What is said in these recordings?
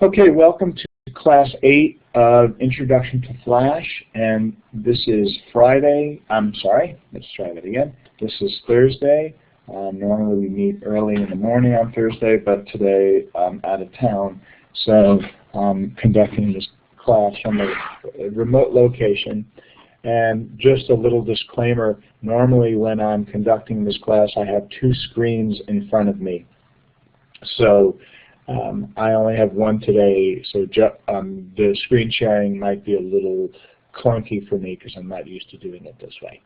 Okay, welcome to Class 8 of Introduction to Flash, and this is Friday. Let's try that again. This is Thursday. Normally we meet early in the morning on Thursday, but today I'm out of town, so I'm conducting this class from a remote location. And just a little disclaimer, normally when I'm conducting this class I have two screens in front of me. So I only have one today, so the screen sharing might be a little clunky for me because I'm not used to doing it this way.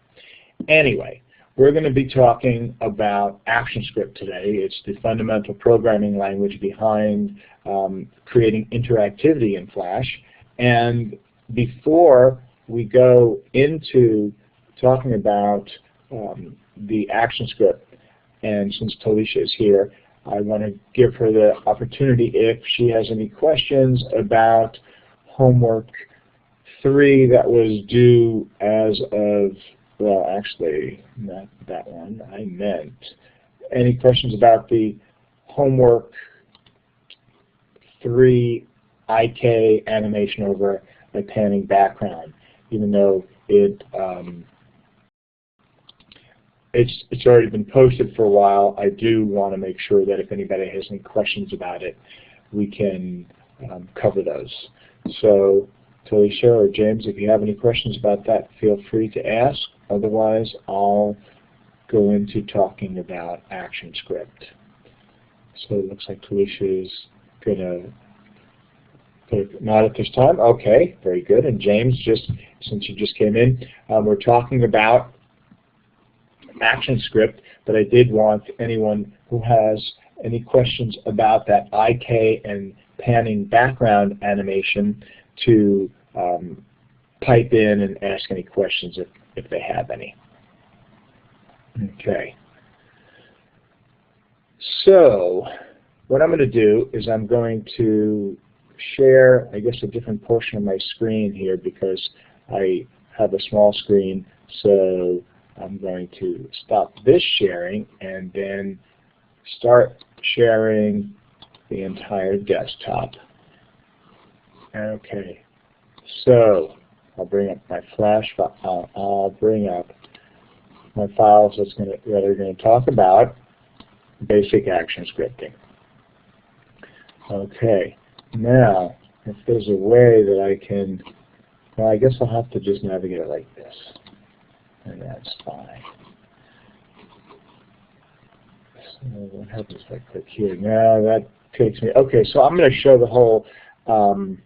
Anyway, we're going to be talking about ActionScript today. It's the fundamental programming language behind creating interactivity in Flash. And before we go into talking about the ActionScript, and since Talisha is here, I want to give her the opportunity if she has any questions about homework 3 that was due as of, well, actually, not that one. I meant any questions about the homework 3 IK animation over a panning background, even though it's already been posted for a while. I do want to make sure that if anybody has any questions about it, we can cover those. So Talisha or James, if you have any questions about that, feel free to ask. Otherwise, I'll go into talking about ActionScript. So it looks like Talisha is going to put a nod at this time. Okay, very good. And James, since you just came in, we're talking about ActionScript, but I did want anyone who has any questions about that IK and panning background animation to pipe in and ask any questions if they have any. Okay. So what I'm going to do is I'm going to share, I guess, a different portion of my screen here because I have a small screen, so I'm going to stop this sharing and then start sharing the entire desktop. Okay, so I'll bring up my Flash file. I'll bring up my files that are going to talk about basic action scripting. Okay, now if there's a way that I can, well, I guess I'll have to just navigate it like this. And that's fine. So what happens if I click here? Now that takes me. Okay, so I'm going to show the whole. Show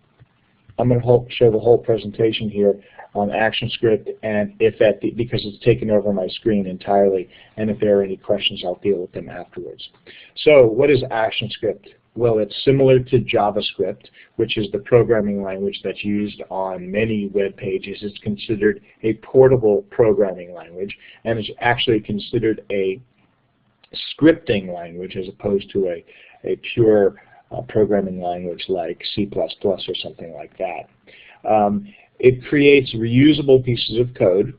the whole presentation here on ActionScript, and because it's taken over my screen entirely, and if there are any questions, I'll deal with them afterwards. So what is ActionScript? Well, it's similar to JavaScript, which is the programming language that's used on many web pages. It's considered a portable programming language, and it's actually considered a scripting language as opposed to a pure programming language like C++ or something like that. It creates reusable pieces of code.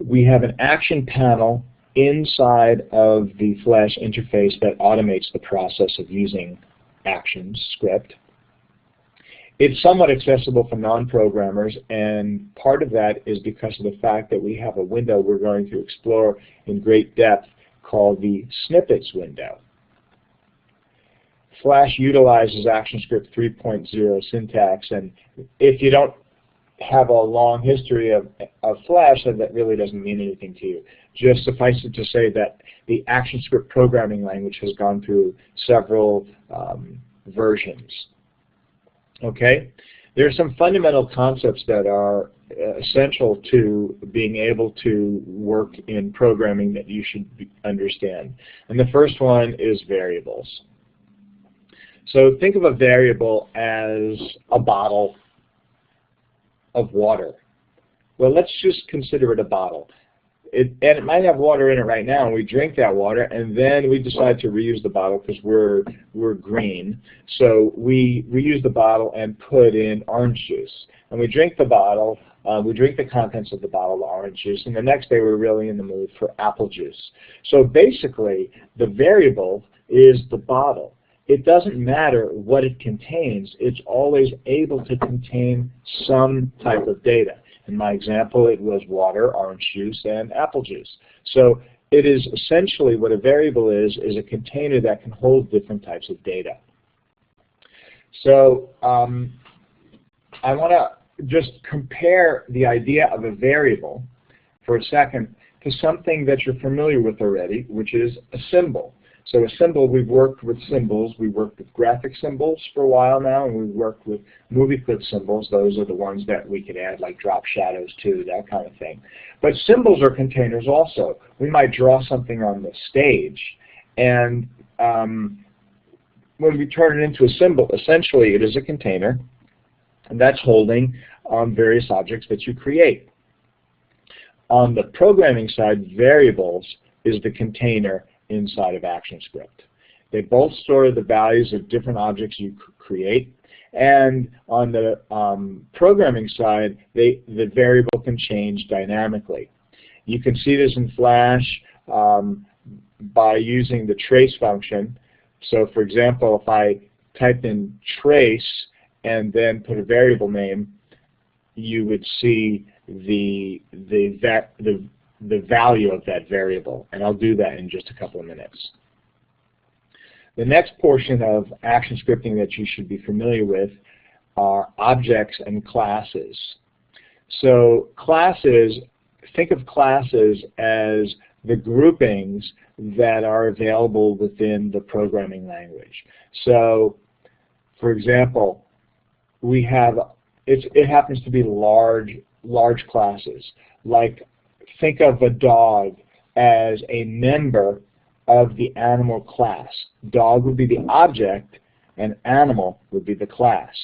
We have an action panel inside of the Flash interface that automates the process of using ActionScript. It's somewhat accessible for non-programmers, and part of that is because of the fact that we have a window we're going to explore in great depth called the snippets window. Flash utilizes ActionScript 3.0 syntax, and if you don't have a long history of Flash, then that really doesn't mean anything to you. Just suffice it to say that the ActionScript programming language has gone through several versions. Okay? There are some fundamental concepts that are essential to being able to work in programming that you should understand. And the first one is variables. So think of a variable as a bottle of water. Well, let's just consider it a bottle. And it might have water in it right now, and we drink that water, and then we decide to reuse the bottle because we're green. So we reuse the bottle and put in orange juice. And we drink the bottle, we drink the contents of the bottle of orange juice, and the next day we're really in the mood for apple juice. So basically, the variable is the bottle. It doesn't matter what it contains. It's always able to contain some type of data. In my example, it was water, orange juice, and apple juice. So it is essentially what a variable is a container that can hold different types of data. So I want to just compare the idea of a variable for a second to something that you're familiar with already, which is a symbol. So a symbol, we've worked with symbols. We've worked with graphic symbols for a while now, and we've worked with movie clip symbols. Those are the ones that we could add like drop shadows to, that kind of thing. But symbols are containers also. We might draw something on the stage, and when we turn it into a symbol, essentially it is a container, and that's holding various objects that you create. On the programming side, variables is the container inside of ActionScript. They both store the values of different objects you create, and on the programming side, the variable can change dynamically. You can see this in Flash by using the trace function. So for example, if I type in trace and then put a variable name, you would see the value of that variable, and I'll do that in just a couple of minutes. The next portion of action scripting that you should be familiar with are objects and classes. So classes, think of classes as the groupings that are available within the programming language. So for example, we have, it happens to be large classes. Like, think of a dog as a member of the animal class. Dog would be the object, and animal would be the class.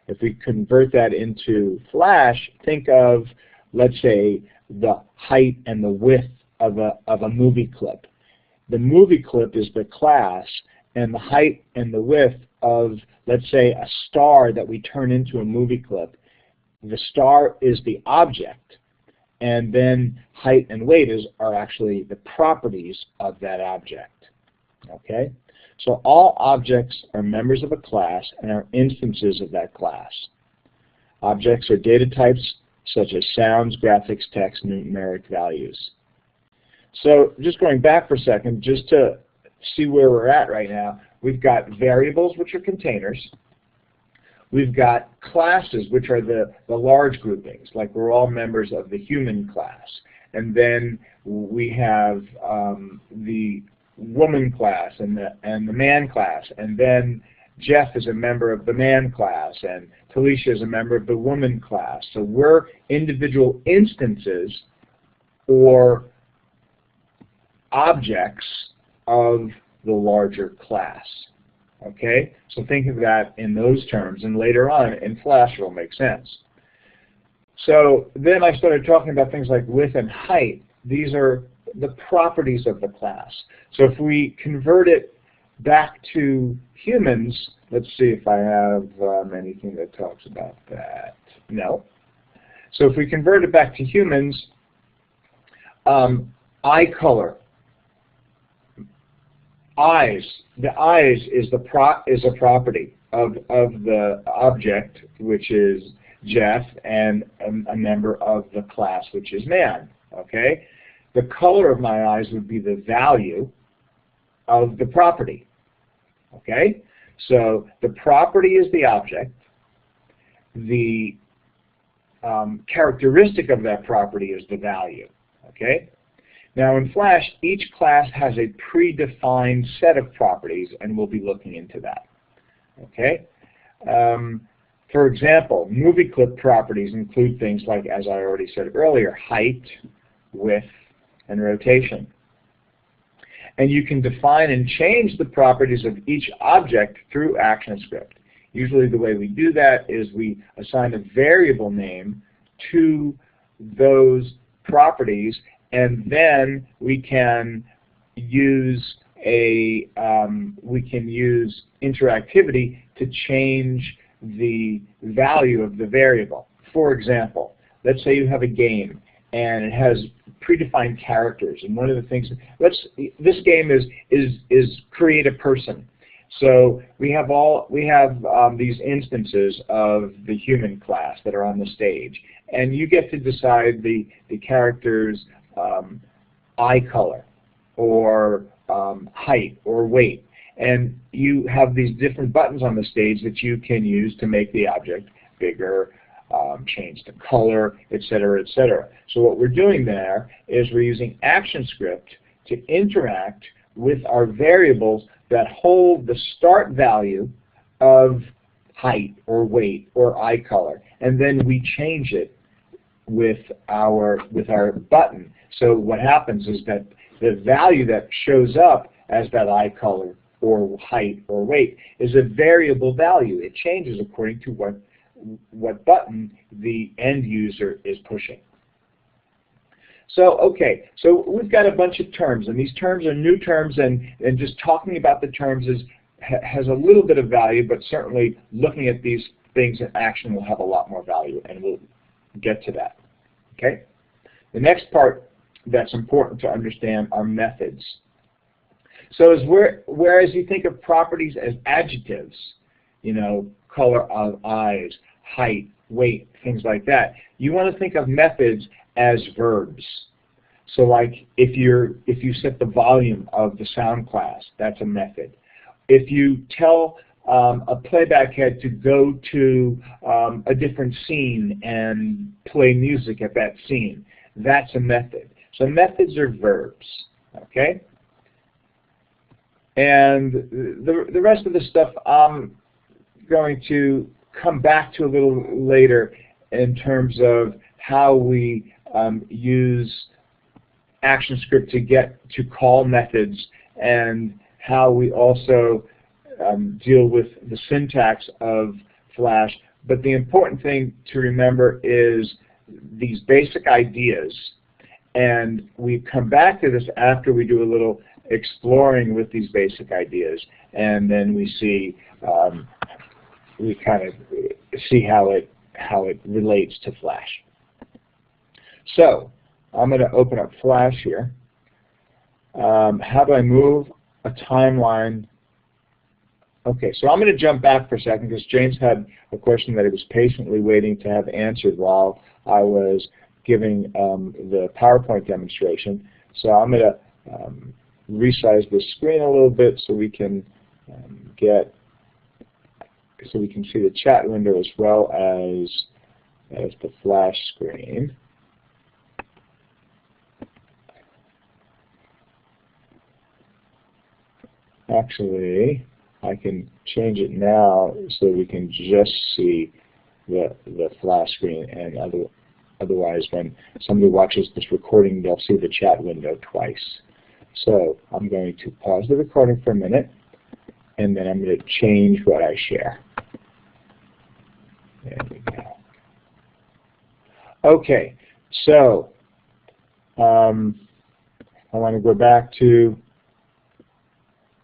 If we convert that into Flash, think of, let's say, the height and the width of a movie clip. The movie clip is the class, and the height and the width of, let's say, a star that we turn into a movie clip. The star is the object, and then height and weight are actually the properties of that object. Okay? So all objects are members of a class and are instances of that class. Objects are data types such as sounds, graphics, text, numeric values. So just going back for a second, just to see where we're at right now, we've got variables, which are containers. We've got classes, which are the large groupings, like we're all members of the human class. And then we have the woman class and the man class. And then Jeff is a member of the man class, and Talisha is a member of the woman class. So we're individual instances or objects of the larger class. Okay? So think of that in those terms, and later on in Flash it will make sense. So then I started talking about things like width and height. These are the properties of the class. So if we convert it back to humans, let's see if I have anything that talks about that. No. So if we convert it back to humans, eye color. Eyes. The eyes is a property of the object, which is Jeff, and a member of the class, which is man. Okay? The color of my eyes would be the value of the property. Okay? So the property is the object. The characteristic of that property is the value. Okay? Now in Flash, each class has a predefined set of properties, and we'll be looking into that. Okay? For example, movie clip properties include things like, as I already said earlier, height, width, and rotation. And you can define and change the properties of each object through ActionScript. Usually the way we do that is we assign a variable name to those properties, and then we can use interactivity to change the value of the variable. For example, let's say you have a game and it has predefined characters, and one of the things, this game is create a person. So we have these instances of the human class that are on the stage, and you get to decide the character's eye color or height or weight, and you have these different buttons on the stage that you can use to make the object bigger, change the color, etc., etc. So what we're doing there is we're using ActionScript to interact with our variables that hold the start value of height or weight or eye color, and then we change it with our button. So what happens is that the value that shows up as that eye color or height or weight is a variable value. It changes according to what button the end user is pushing. So okay, so we've got a bunch of terms, and these terms are new terms, and just talking about the terms has a little bit of value, but certainly looking at these things in action will have a lot more value, and we'll get to that. Okay? The next part that's important to understand are methods. So whereas you think of properties as adjectives, you know, color of eyes, height, weight, things like that, you want to think of methods as verbs. So like if you set the volume of the sound class, that's a method. If you tell a playback head to go to a different scene and play music at that scene, that's a method. So methods are verbs, okay? And the rest of the stuff I'm going to come back to a little later in terms of how we use ActionScript to get to call methods, and how we also deal with the syntax of Flash. But the important thing to remember is these basic ideas, and we come back to this after we do a little exploring with these basic ideas, and then we see we kind of see how it relates to Flash. So I'm going to open up Flash here. How do I move a timeline? Okay, so I'm going to jump back for a second because James had a question that he was patiently waiting to have answered while I was giving the PowerPoint demonstration. So I'm going to resize the screen a little bit so we can see the chat window as well as the Flash screen. Actually, I can change it now so we can just see the Flash screen, and otherwise when somebody watches this recording, they'll see the chat window twice. So I'm going to pause the recording for a minute, and then I'm going to change what I share. There we go. Okay, so I want to go back to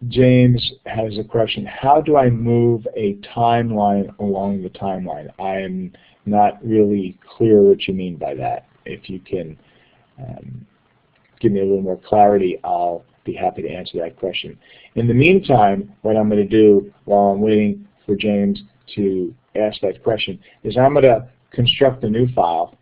James has a question. How do I move a timeline along the timeline? I am not really clear what you mean by that. If you can give me a little more clarity, I'll be happy to answer that question. In the meantime, what I'm going to do while I'm waiting for James to ask that question is I'm going to construct a new file,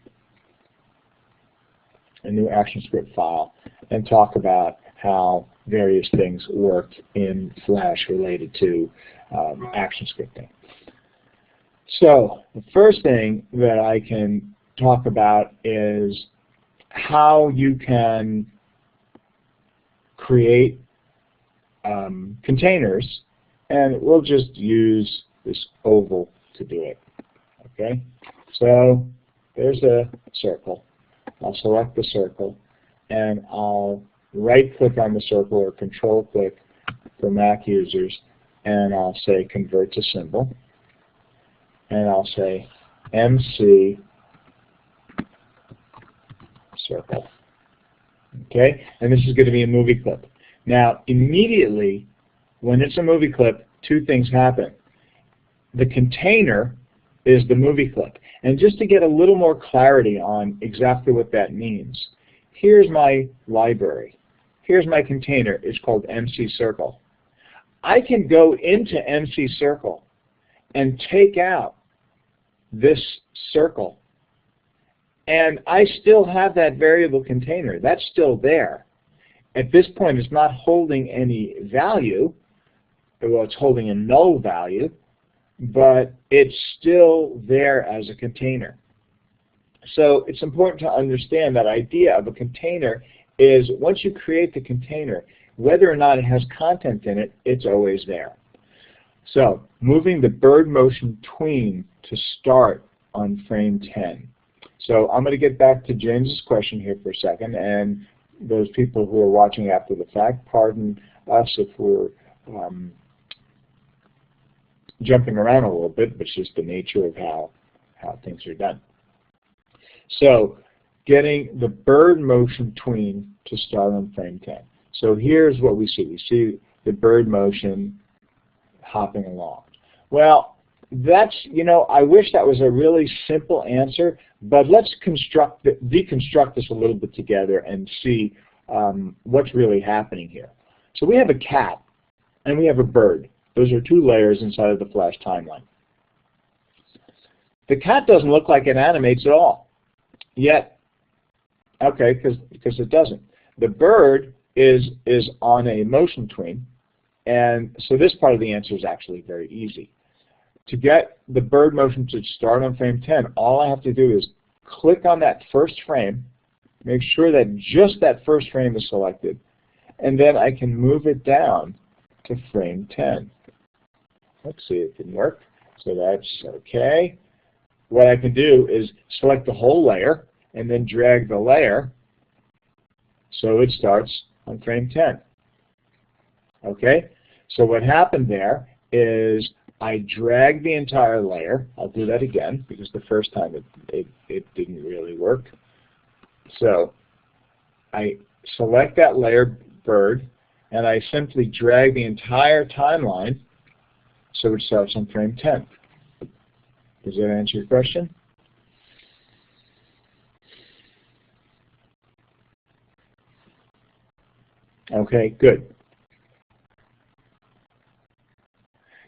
a new ActionScript file, and talk about how various things work in Flash related to ActionScripting. So the first thing that I can talk about is how you can create containers, and we'll just use this oval to do it. Okay, so there's a circle. I'll select the circle, and I'll right-click on the circle or control-click for Mac users, and I'll say Convert to Symbol, and I'll say MC Circle. Okay, and this is going to be a movie clip. Now, immediately, when it's a movie clip, two things happen. The container is the movie clip. And just to get a little more clarity on exactly what that means, here's my library. Here's my container. It's called MC Circle. I can go into MC Circle and take out this circle, and I still have that variable container. That's still there. At this point, it's not holding any value. Well, it's holding a null value, but it's still there as a container. So it's important to understand that idea of a container is once you create the container, whether or not it has content in it, it's always there. So moving the bird motion tween to start on frame 10. So I'm going to get back to James's question here for a second, and those people who are watching after the fact, pardon us if we're jumping around a little bit, but it's just the nature of how things are done. So getting the bird motion tween to start on frame 10. So here's what we see. We see the bird motion hopping along. Well, that's, I wish that was a really simple answer, but let's deconstruct this a little bit together and see what's really happening here. So we have a cat and we have a bird. Those are two layers inside of the Flash timeline. The cat doesn't look like it animates at all. Yet, okay, because it doesn't. The bird is on a motion tween, and so this part of the answer is actually very easy. To get the bird motion to start on frame 10, all I have to do is click on that first frame, make sure that just that first frame is selected, and then I can move it down to frame 10. Let's see, it didn't work, so that's okay. What I can do is select the whole layer and then drag the layer so it starts on frame 10. Okay, so what happened there is I dragged the entire layer. I'll do that again because the first time it didn't really work. So I select that layer bird and I simply drag the entire timeline so it starts on frame 10. Does that answer your question? Okay, good.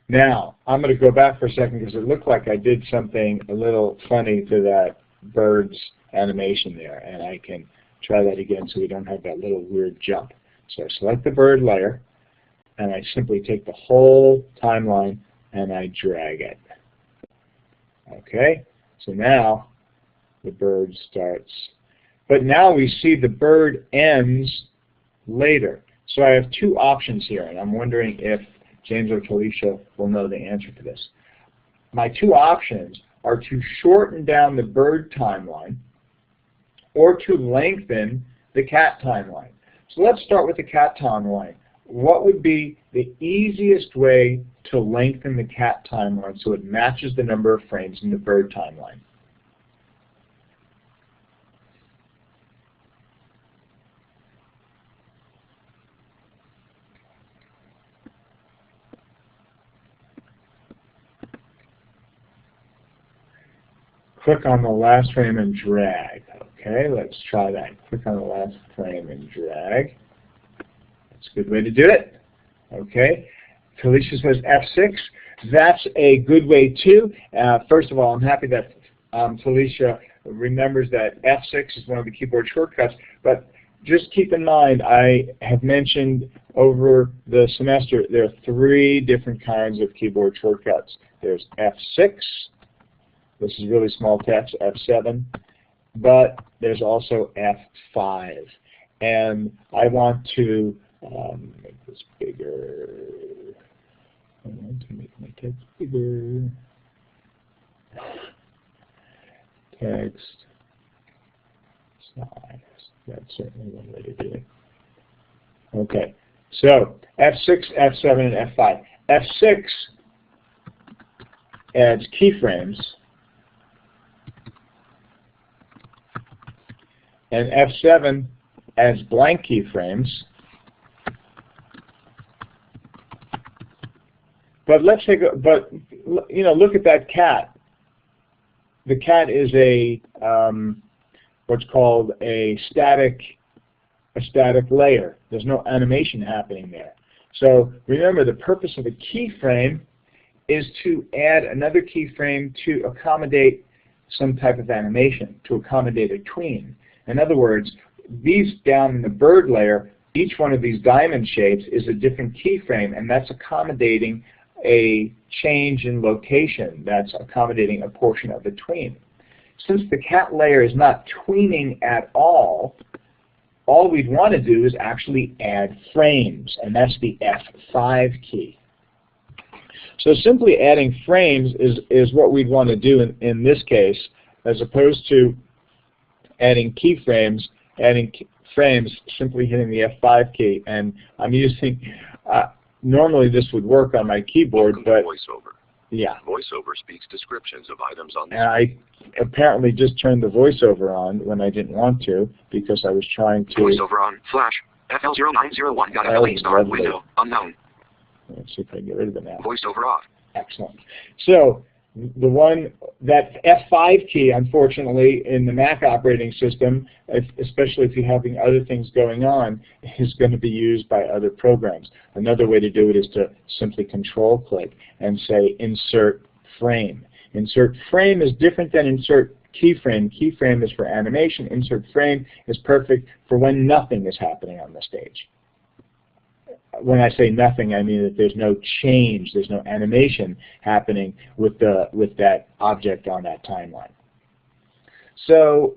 Now, I'm going to go back for a second because it looked like I did something a little funny to that bird's animation there, and I can try that again so we don't have that little weird jump. So I select the bird layer, and I simply take the whole timeline and I drag it. Okay, so now the bird starts. But now we see the bird ends later. So I have two options here, and I'm wondering if James or Talisha will know the answer to this. My two options are to shorten down the bird timeline or to lengthen the cat timeline. So let's start with the cat timeline. What would be the easiest way to lengthen the cat timeline so it matches the number of frames in the bird timeline? Click on the last frame and drag. Okay, let's try that. Click on the last frame and drag. That's a good way to do it. Okay, Talisha says F6. That's a good way too. First of all, I'm happy that Talisha remembers that F6 is one of the keyboard shortcuts, but just keep in mind, I have mentioned over the semester there are 3 different kinds of keyboard shortcuts. There's F6, this is really small text, F7, but there's also F5. And I want to make this bigger. I want to make my text bigger. Text size. That's certainly one way to do it. Okay, so F6, F7, and F5. F6 adds keyframes, and F7 adds blank keyframes. But let's take a, look at that cat. the cat is a what's called a static layer. There's no animation happening there. So remember, the purpose of a keyframe is to add another keyframe to accommodate some type of animation, to accommodate a tween. In other words, these down in the bird layer, each one of these diamond shapes is a different keyframe, and that's accommodating a change in location. That's accommodating a portion of the tween. Since the cat layer is not tweening at all we'd want to do is actually add frames, and that's the F5 key. So simply adding frames is what we'd want to do in this case, as opposed to adding keyframes, frames, simply hitting the F5 key. And I'm using, normally this would work on my keyboard, but VoiceOver. Yeah. VoiceOver speaks descriptions of items on the And I apparently just turned the VoiceOver on when I didn't want to, because I was trying to... VoiceOver on. Flash. FL0901 got FLE start window. Unknown. Let's see if I can get rid of it now. VoiceOver off. Excellent. So the one, that F5 key, unfortunately, in the Mac operating system, especially if you're having other things going on, is going to be used by other programs. Another way to do it is to simply control-click and say Insert Frame. Insert Frame is different than Insert Keyframe. Keyframe is for animation. Insert Frame is perfect for when nothing is happening on the stage. When I say nothing, I mean that there's no change, there's no animation happening with that object on that timeline. So,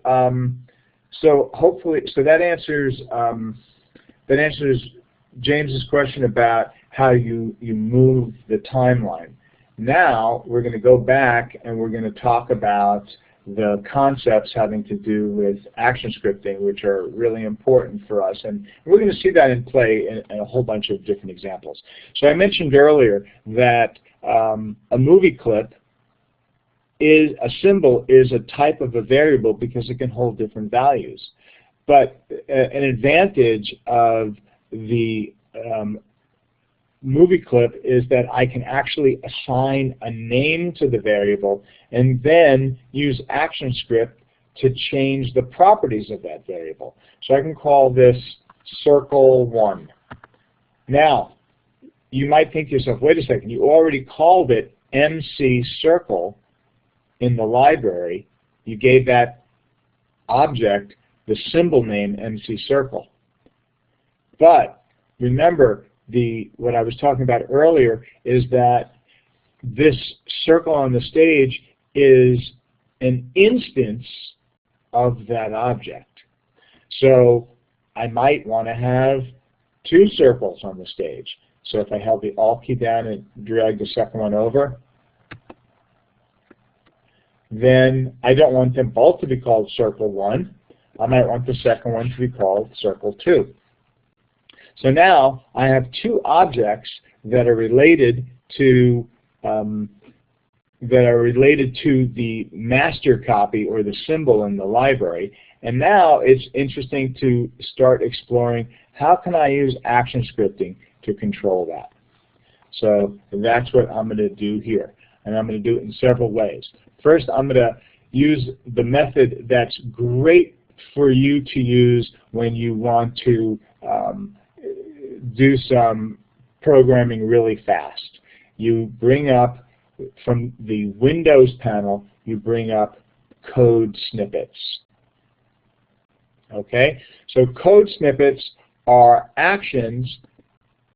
hopefully, that answers James's question about how you move the timeline. Now we're going to go back and we're going to talk about the concepts having to do with action scripting, which are really important for us. And we're going to see that in play in a whole bunch of different examples. So I mentioned earlier that a movie clip is a symbol, is a type of a variable because it can hold different values. But an advantage of the movie clip is that I can actually assign a name to the variable and then use ActionScript to change the properties of that variable. So I can call this circle1. Now, you might think to yourself, wait a second, you already called it MC Circle in the library. You gave that object the symbol name MC Circle. But remember, what I was talking about earlier is that this circle on the stage is an instance of that object. So I might want to have two circles on the stage. So if I held the Alt key down and drag the second one over, then I don't want them both to be called circle 1. I might want the second one to be called circle 2. So now I have two objects that are related to the master copy or the symbol in the library. And now it's interesting to start exploring how can I use action scripting to control that. So that's what I'm going to do here. And I'm going to do it in several ways. First, I'm going to use the method that's great for you to use when you want to do some programming really fast. You bring up, from the Windows panel, you bring up code snippets. Okay? So code snippets are actions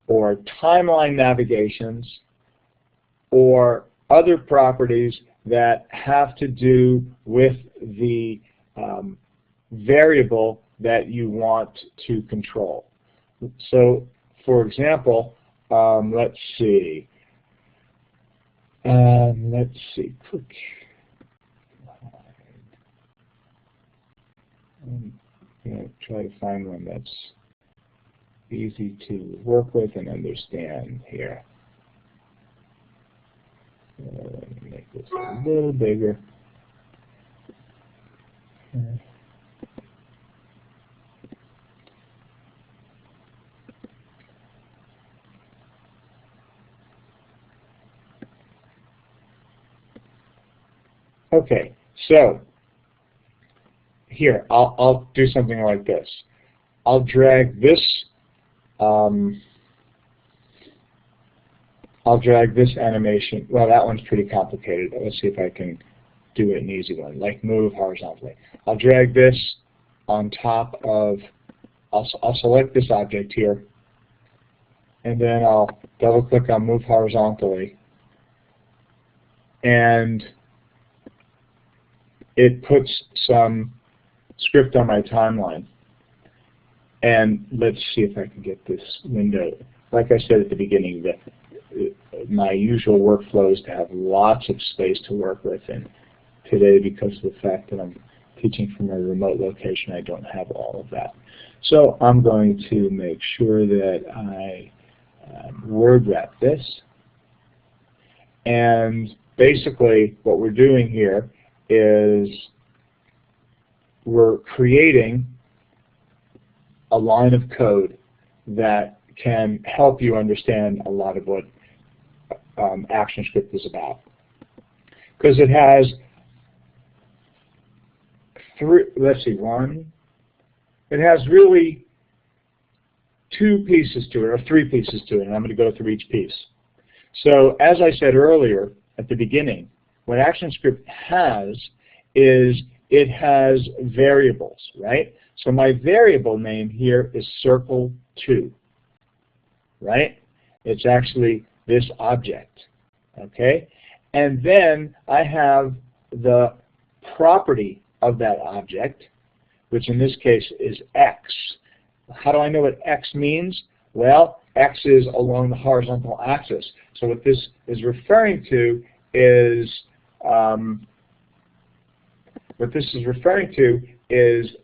or timeline navigations or other properties that have to do with the variable that you want to control. So, for example, let's see. Quick. I'm going to try to find one that's easy to work with and understand here. Let me make this a little bigger. Okay, So here, I'll do something like this. I'll drag this. I'll drag this animation. Well, that one's pretty complicated. Let's see if I can do an easy one, like move horizontally. I'll drag this on top of. I'll select this object here, and then I'll double-click on Move Horizontally, and it puts some script on my timeline. And let's see if I can get this window. Like I said at the beginning, my usual workflow is to have lots of space to work with, and today, because of the fact that I'm teaching from a remote location, I don't have all of that. So I'm going to make sure that I word wrap this. And basically what we're doing here is we're creating a line of code that can help you understand a lot of what ActionScript is about. Because it has it has really two pieces to it, or three pieces to it, and I'm going to go through each piece. So as I said earlier at the beginning, what ActionScript has is it has variables, right? So my variable name here is circle2, right? It's actually this object, okay? And then I have the property of that object, which in this case is x. How do I know what x means? Well, x is along the horizontal axis. So what this is referring to is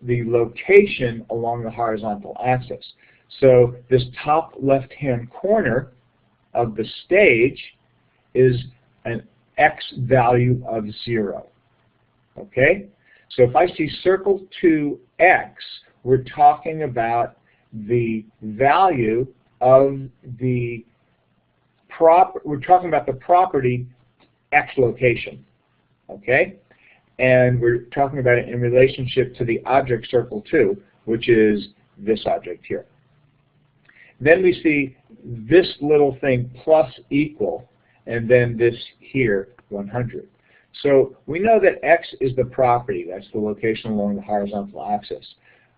the location along the horizontal axis. So this top left-hand corner of the stage is an x value of 0. Okay? So if I see circle 2x, we're talking about the value of the property x location. Okay? And we're talking about it in relationship to the object circle 2, which is this object here. Then we see this little thing plus equal, and then this here, 100. So we know that x is the property, that's the location along the horizontal axis.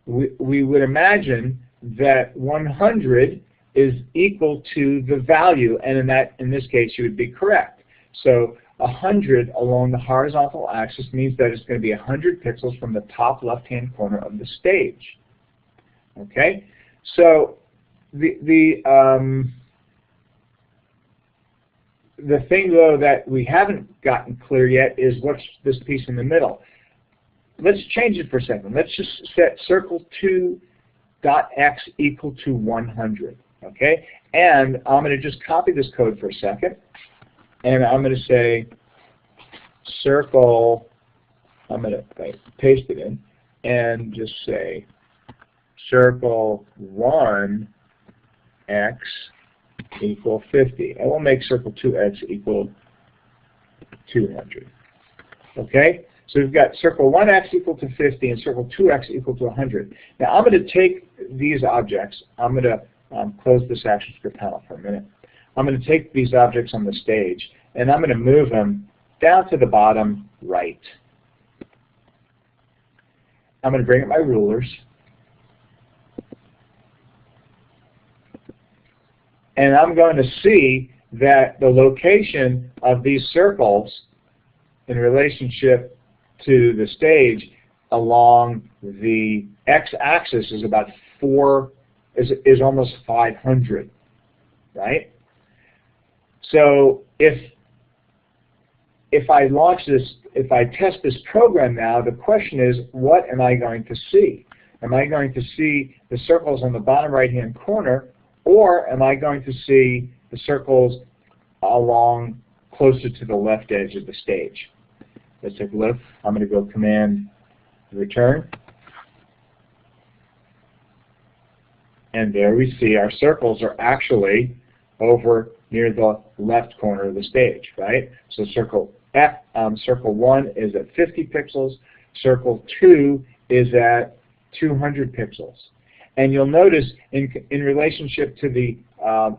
We would imagine that 100 is equal to the value, and in this case you would be correct. So 100 along the horizontal axis means that it's going to be 100 pixels from the top left-hand corner of the stage. Okay? So the thing, though, that we haven't gotten clear yet is what's this piece in the middle. Let's change it for a second. Let's just set circle2.x equal to 100. Okay? And I'm going to just copy this code for a second. And I'm going to say circle, I'm going to paste it in, and just say circle 1x equal 50. And we'll make circle 2x equal 200. Okay? So we've got circle 1x equal to 50 and circle 2x equal to 100. Now I'm going to take these objects, I'm going to close this ActionScript panel for a minute. I'm going to take these objects on the stage and I'm going to move them down to the bottom right. I'm going to bring up my rulers. And I'm going to see that the location of these circles in relationship to the stage along the x-axis is about is almost 500, right? So if I launch this, if I test this program now, the question is, what am I going to see? Am I going to see the circles on the bottom right-hand corner, or am I going to see the circles along closer to the left edge of the stage? Let's take a look. I'm going to go Command Return. And there we see our circles are actually over near the left corner of the stage, right? So circle 1 is at 50 pixels, circle 2 is at 200 pixels. And you'll notice in relationship to the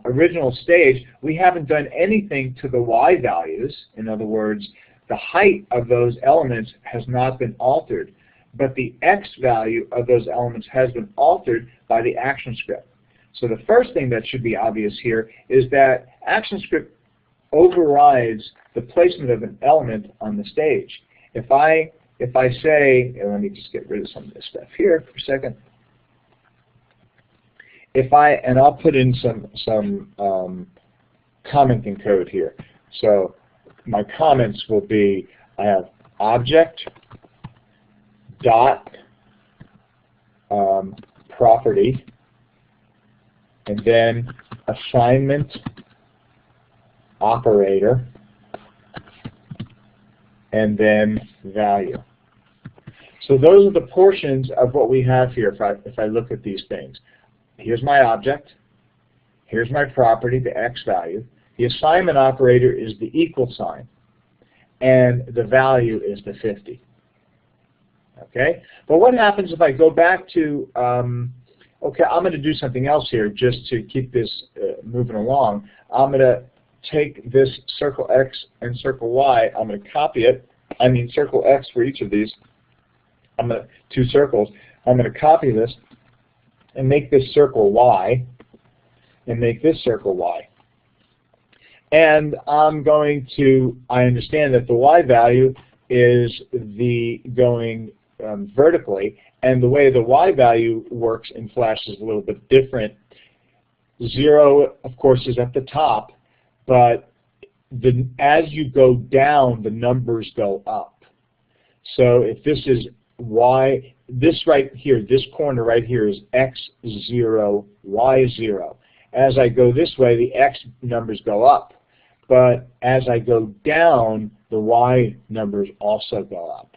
original stage, we haven't done anything to the Y values. In other words, the height of those elements has not been altered, but the X value of those elements has been altered by the ActionScript. So the first thing that should be obvious here is that ActionScript overrides the placement of an element on the stage. If I say, and let me just get rid of some of this stuff here for a second. And I'll put in some commenting code here. So my comments will be, I have object dot property, and then assignment operator, and then value. So those are the portions of what we have here if I look at these things. Here's my object, here's my property, the X value. The assignment operator is the equal sign, and the value is the 50. Okay? But what happens if I go back to, okay, I'm going to do something else here just to keep this moving along. I'm going to take this circle X and circle Y, I'm going to copy it, circle X for each of these, two circles. I'm going to copy this and make this circle Y, and make this circle Y. And I'm going to, I understand that the Y value is the going vertically, and the way the Y value works in Flash is a little bit different. 0, of course, is at the top, but as you go down, the numbers go up. So if this is Y, this right here, this corner right here is X0, Y0. As I go this way, the X numbers go up. But as I go down, the Y numbers also go up.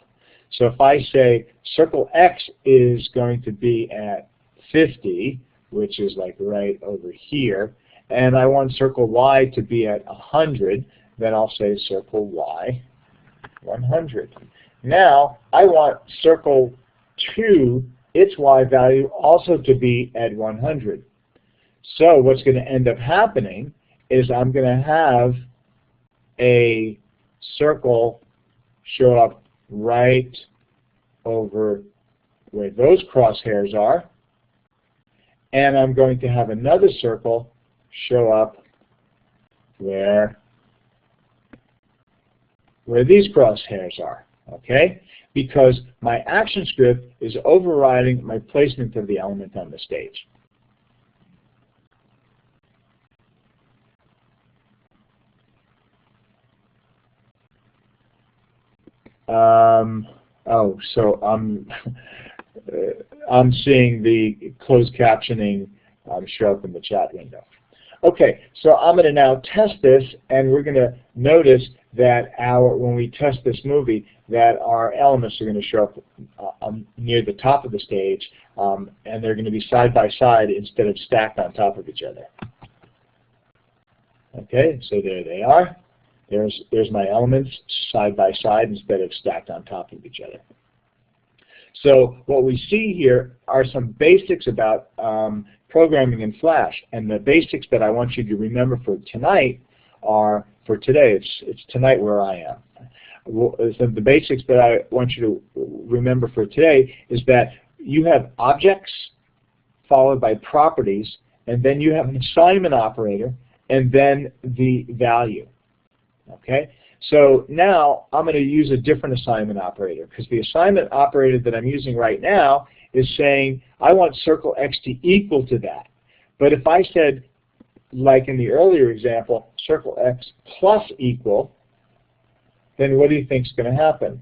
So if I say circle X is going to be at 50, which is like right over here, and I want circle Y to be at 100, then I'll say circle Y 100. Now I want circle 2, its Y value, also to be at 100. So what's going to end up happening is I'm going to have a circle show up right over where those crosshairs are, and I'm going to have another circle show up where these crosshairs are, okay? Because my ActionScript is overriding my placement of the element on the stage. So I'm seeing the closed captioning show up in the chat window. Okay, so I'm going to now test this, and we're going to notice that when we test this movie, that our elements are going to show up near the top of the stage, and they're going to be side by side instead of stacked on top of each other. Okay, so there they are. There's my elements side by side instead of stacked on top of each other. So what we see here are some basics about programming in Flash, and the basics that I want you to remember for tonight are, for today, it's tonight where I am. So the basics that I want you to remember for today is that you have objects followed by properties, and then you have an assignment operator, and then the value. Okay? So now I'm going to use a different assignment operator, because the assignment operator that I'm using right now is saying I want circle X to equal to that. But if I said, like in the earlier example, circle X plus equal, then what do you think is going to happen?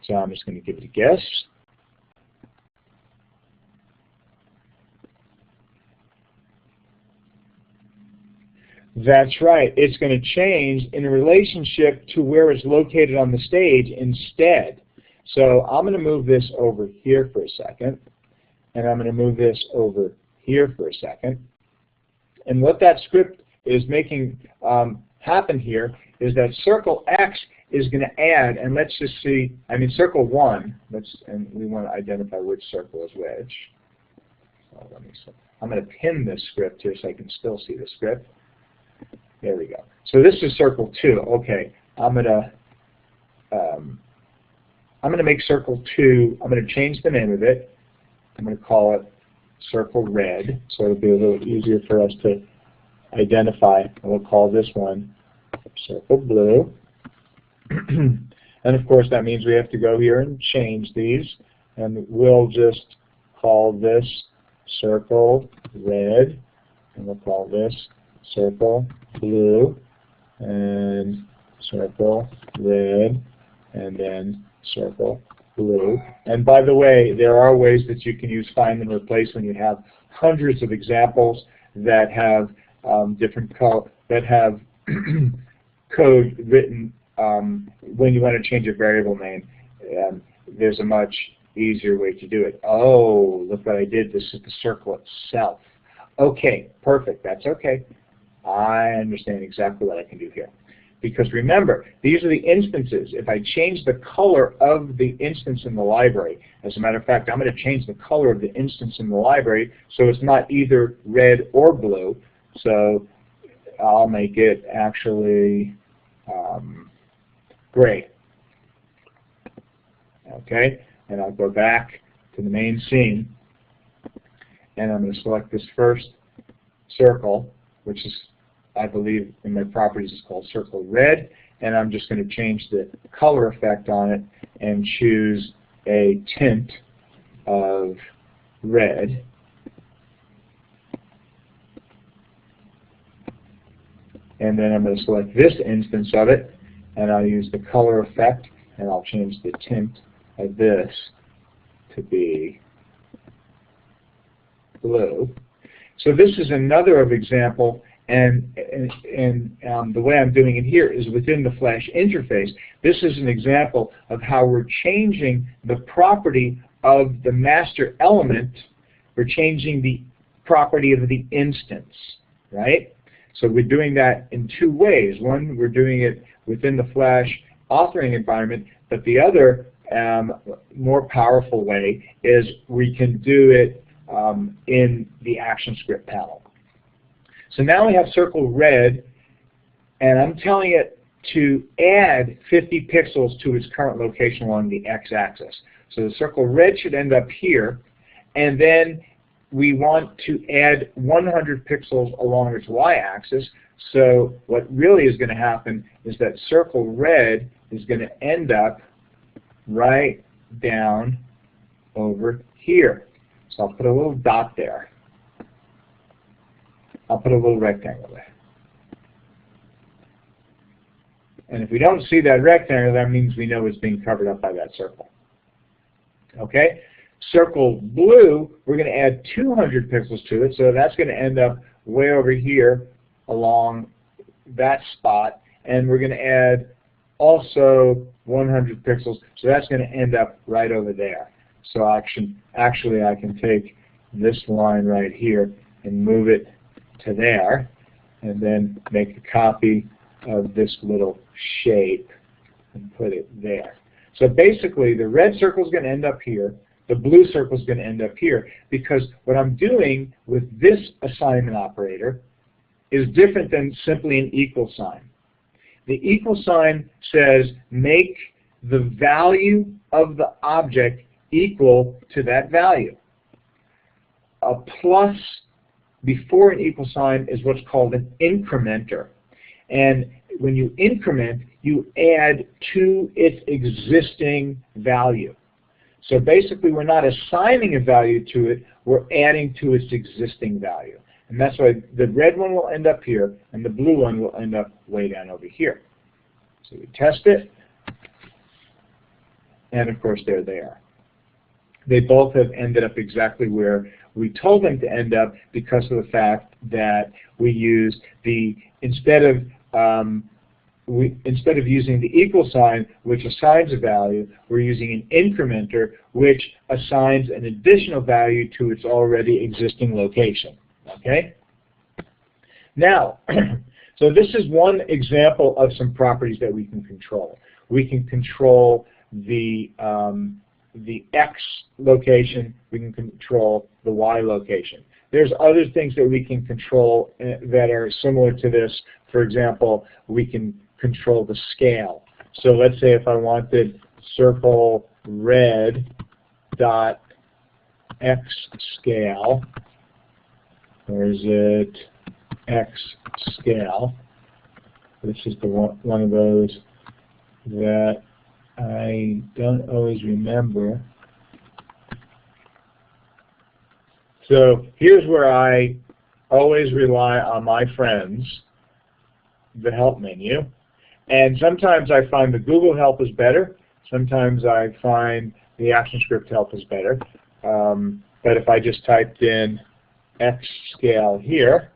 So I'm just going to give it a guess. That's right. It's going to change in relationship to where it's located on the stage instead. So I'm going to move this over here for a second, and I'm going to move this over here for a second. And what that script is making happen here is that circle X is going to add, and let's just see, I mean circle 1, and we want to identify which circle is which. So I'm going to pin this script here so I can still see the script. There we go. So this is circle 2. Okay, I'm going to make circle 2, I'm going to change the name of it. I'm going to call it circle red, so it'll be a little easier for us to identify. And we'll call this one circle blue. And of course that means we have to go here and change these, and we'll just call this circle red, and we'll call this circle blue, and circle red, and then circle blue. And by the way, there are ways that you can use find and replace when you have hundreds of examples that have different code written when you want to change a variable name. There's a much easier way to do it. Oh, look what I did. This is the circle itself. Okay, perfect. That's okay. I understand exactly what I can do here. Because remember, these are the instances. If I change the color of the instance in the library, as a matter of fact, I'm going to change the color of the instance in the library so it's not either red or blue. So I'll make it actually gray. Okay, and I'll go back to the main scene, and I'm going to select this first circle, which is, I believe in my properties is called circle red, and I'm just going to change the color effect on it and choose a tint of red. And then I'm going to select this instance of it, and I'll use the color effect, and I'll change the tint of this to be blue. So this is another example, and the way I'm doing it here is within the Flash interface. This is an example of how we're changing the property of the master element. We're changing the property of the instance, right? So we're doing that in two ways. One, we're doing it within the Flash authoring environment, but the other, more powerful way is we can do it in the ActionScript panel. So now we have circle red, and I'm telling it to add 50 pixels to its current location along the x-axis. So the circle red should end up here, and then we want to add 100 pixels along its y-axis. So what really is going to happen is that circle red is going to end up right down over here. So I'll put a little dot there. I'll put a little rectangle there. And if we don't see that rectangle, that means we know it's being covered up by that circle. Okay? Circle blue, we're going to add 200 pixels to it, so that's going to end up way over here along that spot, and we're going to add also 100 pixels, so that's going to end up right over there. So actually I can take this line right here and move it to there, and then make a copy of this little shape and put it there. So basically the red circle is going to end up here, the blue circle is going to end up here, because what I'm doing with this assignment operator is different than simply an equal sign. The equal sign says make the value of the object equal to that value. A plus before an equal sign is what's called an incrementer. And when you increment, you add to its existing value. So basically we're not assigning a value to it, we're adding to its existing value. And that's why the red one will end up here, and the blue one will end up way down over here. So we test it, and of course there they are. They both have ended up exactly where we told them to end up because of the fact that we use the, instead of using the equal sign, which assigns a value, we're using an incrementer, which assigns an additional value to its already existing location. Okay? Now, so this is one example of some properties that we can control. We can control the X location, we can control the Y location. There's other things that we can control that are similar to this. For example, we can control the scale. So let's say if I wanted circle red dot X scale, where is it? X scale. This is the one of those that I don't always remember. So here's where I always rely on my friends, the help menu. And sometimes I find the Google help is better. Sometimes I find the ActionScript help is better. But if I just typed in X scale here,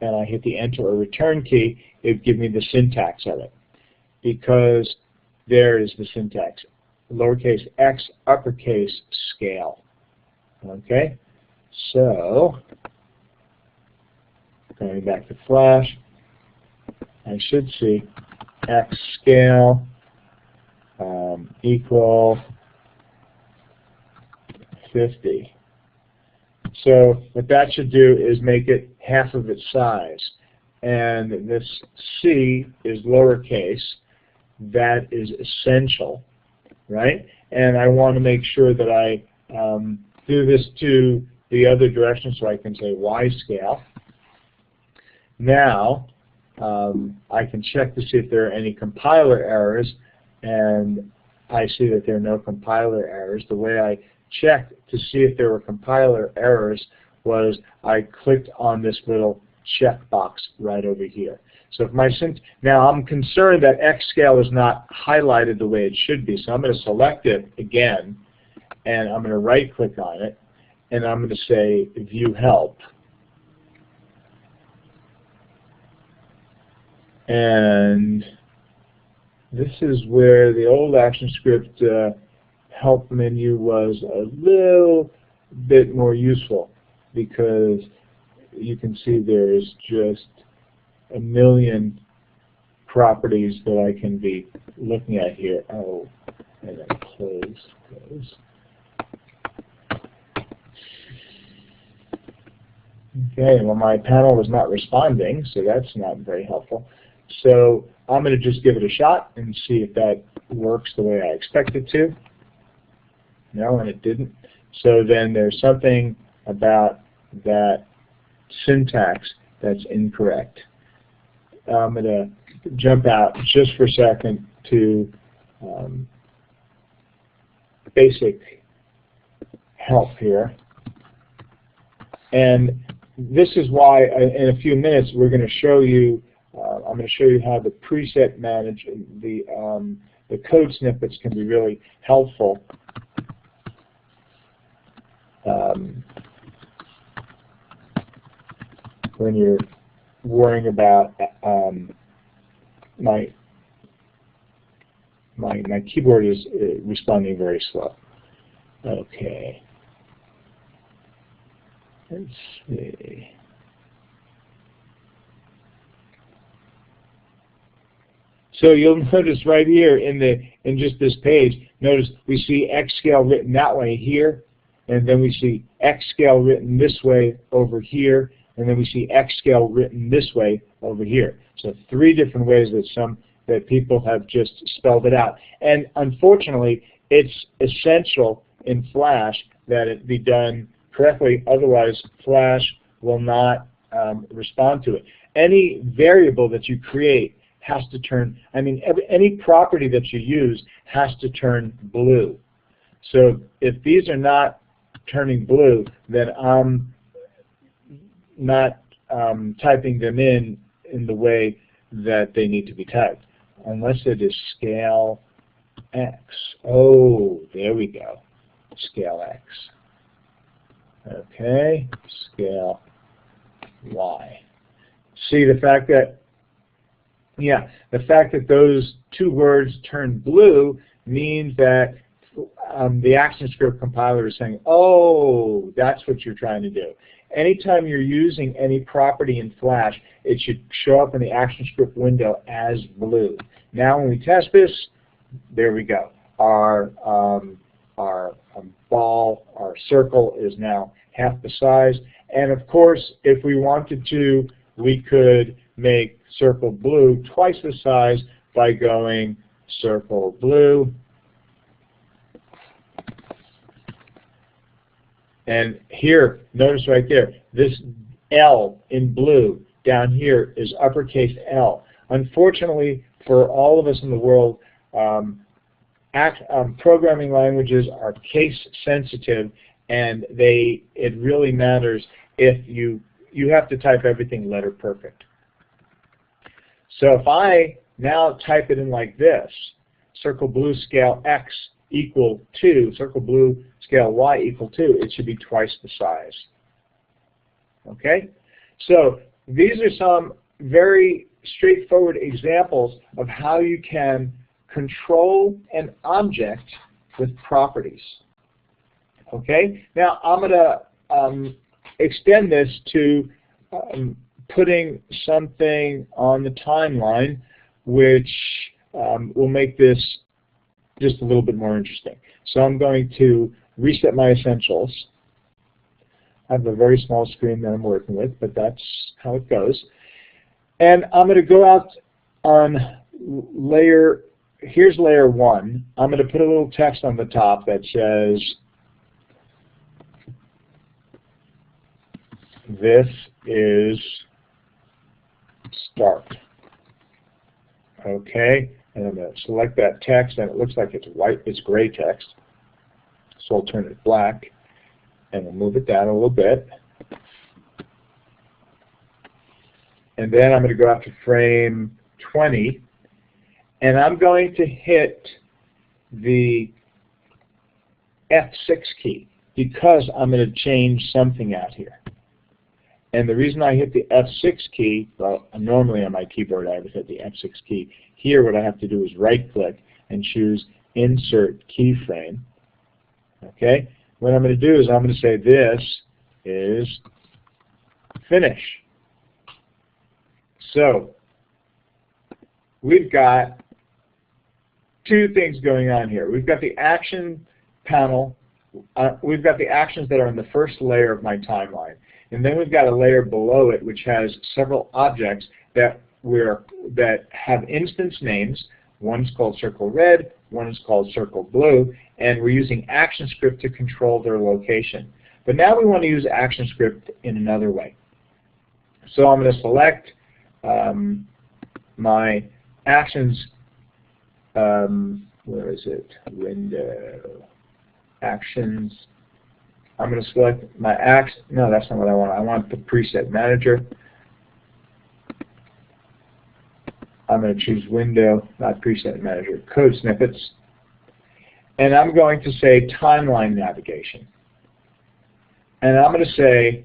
and I hit the enter or return key, it would give me the syntax of it. Because there is the syntax, lowercase x, uppercase scale. Okay, so going back to Flash, I should see X scale equal 50. So what that should do is make it half of its size. And this C is lowercase. That is essential, right? And I want to make sure that I do this to the other direction, so I can say Y scale. Now, I can check to see if there are any compiler errors, and I see that there are no compiler errors. The way I checked to see if there were compiler errors was I clicked on this little checkbox right over here. So if my now I'm concerned that X scale is not highlighted the way it should be, so I'm going to select it again, and I'm going to right click on it, and I'm going to say View Help. And this is where the old ActionScript help menu was a little bit more useful, because you can see there's just a million properties that I can be looking at here. Oh, and then close those. Okay, well my panel was not responding, so that's not very helpful. So I'm going to just give it a shot and see if that works the way I expect it to. No, and it didn't. So then there's something about that syntax that's incorrect. I'm going to jump out just for a second to basic help here. And this is why in a few minutes we're going to show you, I'm going to show you how the preset manage, the code snippets can be really helpful. When you're worrying about my keyboard is responding very slow. Okay. Let's see. So you'll notice right here in just this page, notice we see X scale written that way here, and then we see X scale written this way over here, and then we see X scale written this way over here. So 3 different ways that people have just spelled it out. And unfortunately, it's essential in Flash that it be done correctly, otherwise Flash will not respond to it. Any variable that you create has to turn, any property that you use has to turn blue. So if these are not turning blue, then I'm not typing them in the way that they need to be typed, unless it is scale X. Oh, there we go, scale X. Okay, scale Y. See the fact that, the fact that those two words turned blue means that the ActionScript compiler is saying, oh, that's what you're trying to do. Anytime you're using any property in Flash, it should show up in the ActionScript window as blue. Now when we test this, there we go. Our ball, our circle is now half the size. And of course, if we wanted to, we could make circle blue twice the size by going circle blue. And here, notice right there, this L in blue down here is uppercase L. Unfortunately, for all of us in the world, programming languages are case sensitive, and it really matters if you have to type everything letter perfect. So if I now type it in like this, circle blue scale X equal 2, circle blue scale Y equal 2, it should be twice the size. Okay? So these are some very straightforward examples of how you can control an object with properties. Okay? Now I'm going to extend this to putting something on the timeline which will make this just a little bit more interesting. So I'm going to reset my essentials. I have a very small screen that I'm working with, but that's how it goes. And I'm going to go out on layer, here's layer 1. I'm going to put a little text on the top that says, this is start. Okay, and I'm going to select that text, and it looks like it's white, it's gray text. So I'll turn it black, and we'll move it down a little bit. And then I'm going to go out to frame 20, and I'm going to hit the F6 key because I'm going to change something out here. And the reason I hit the F6 key, well, normally on my keyboard I would hit the F6 key. Here what I have to do is right-click and choose Insert Keyframe. Okay? What I'm going to do is I'm going to say this is finish. So we've got two things going on here. We've got the action panel. We've got the actions that are in the first layer of my timeline. And then we've got a layer below it which has several objects that have instance names. One's called circle red, one is called circle blue, and we're using ActionScript to control their location. But now we want to use ActionScript in another way. So I'm going to select my actions, where is it? Window, actions. I'm going to select my no, that's not what I want. I want the preset manager. I'm going to choose window, not preset manager, code snippets. And I'm going to say timeline navigation. And I'm going to say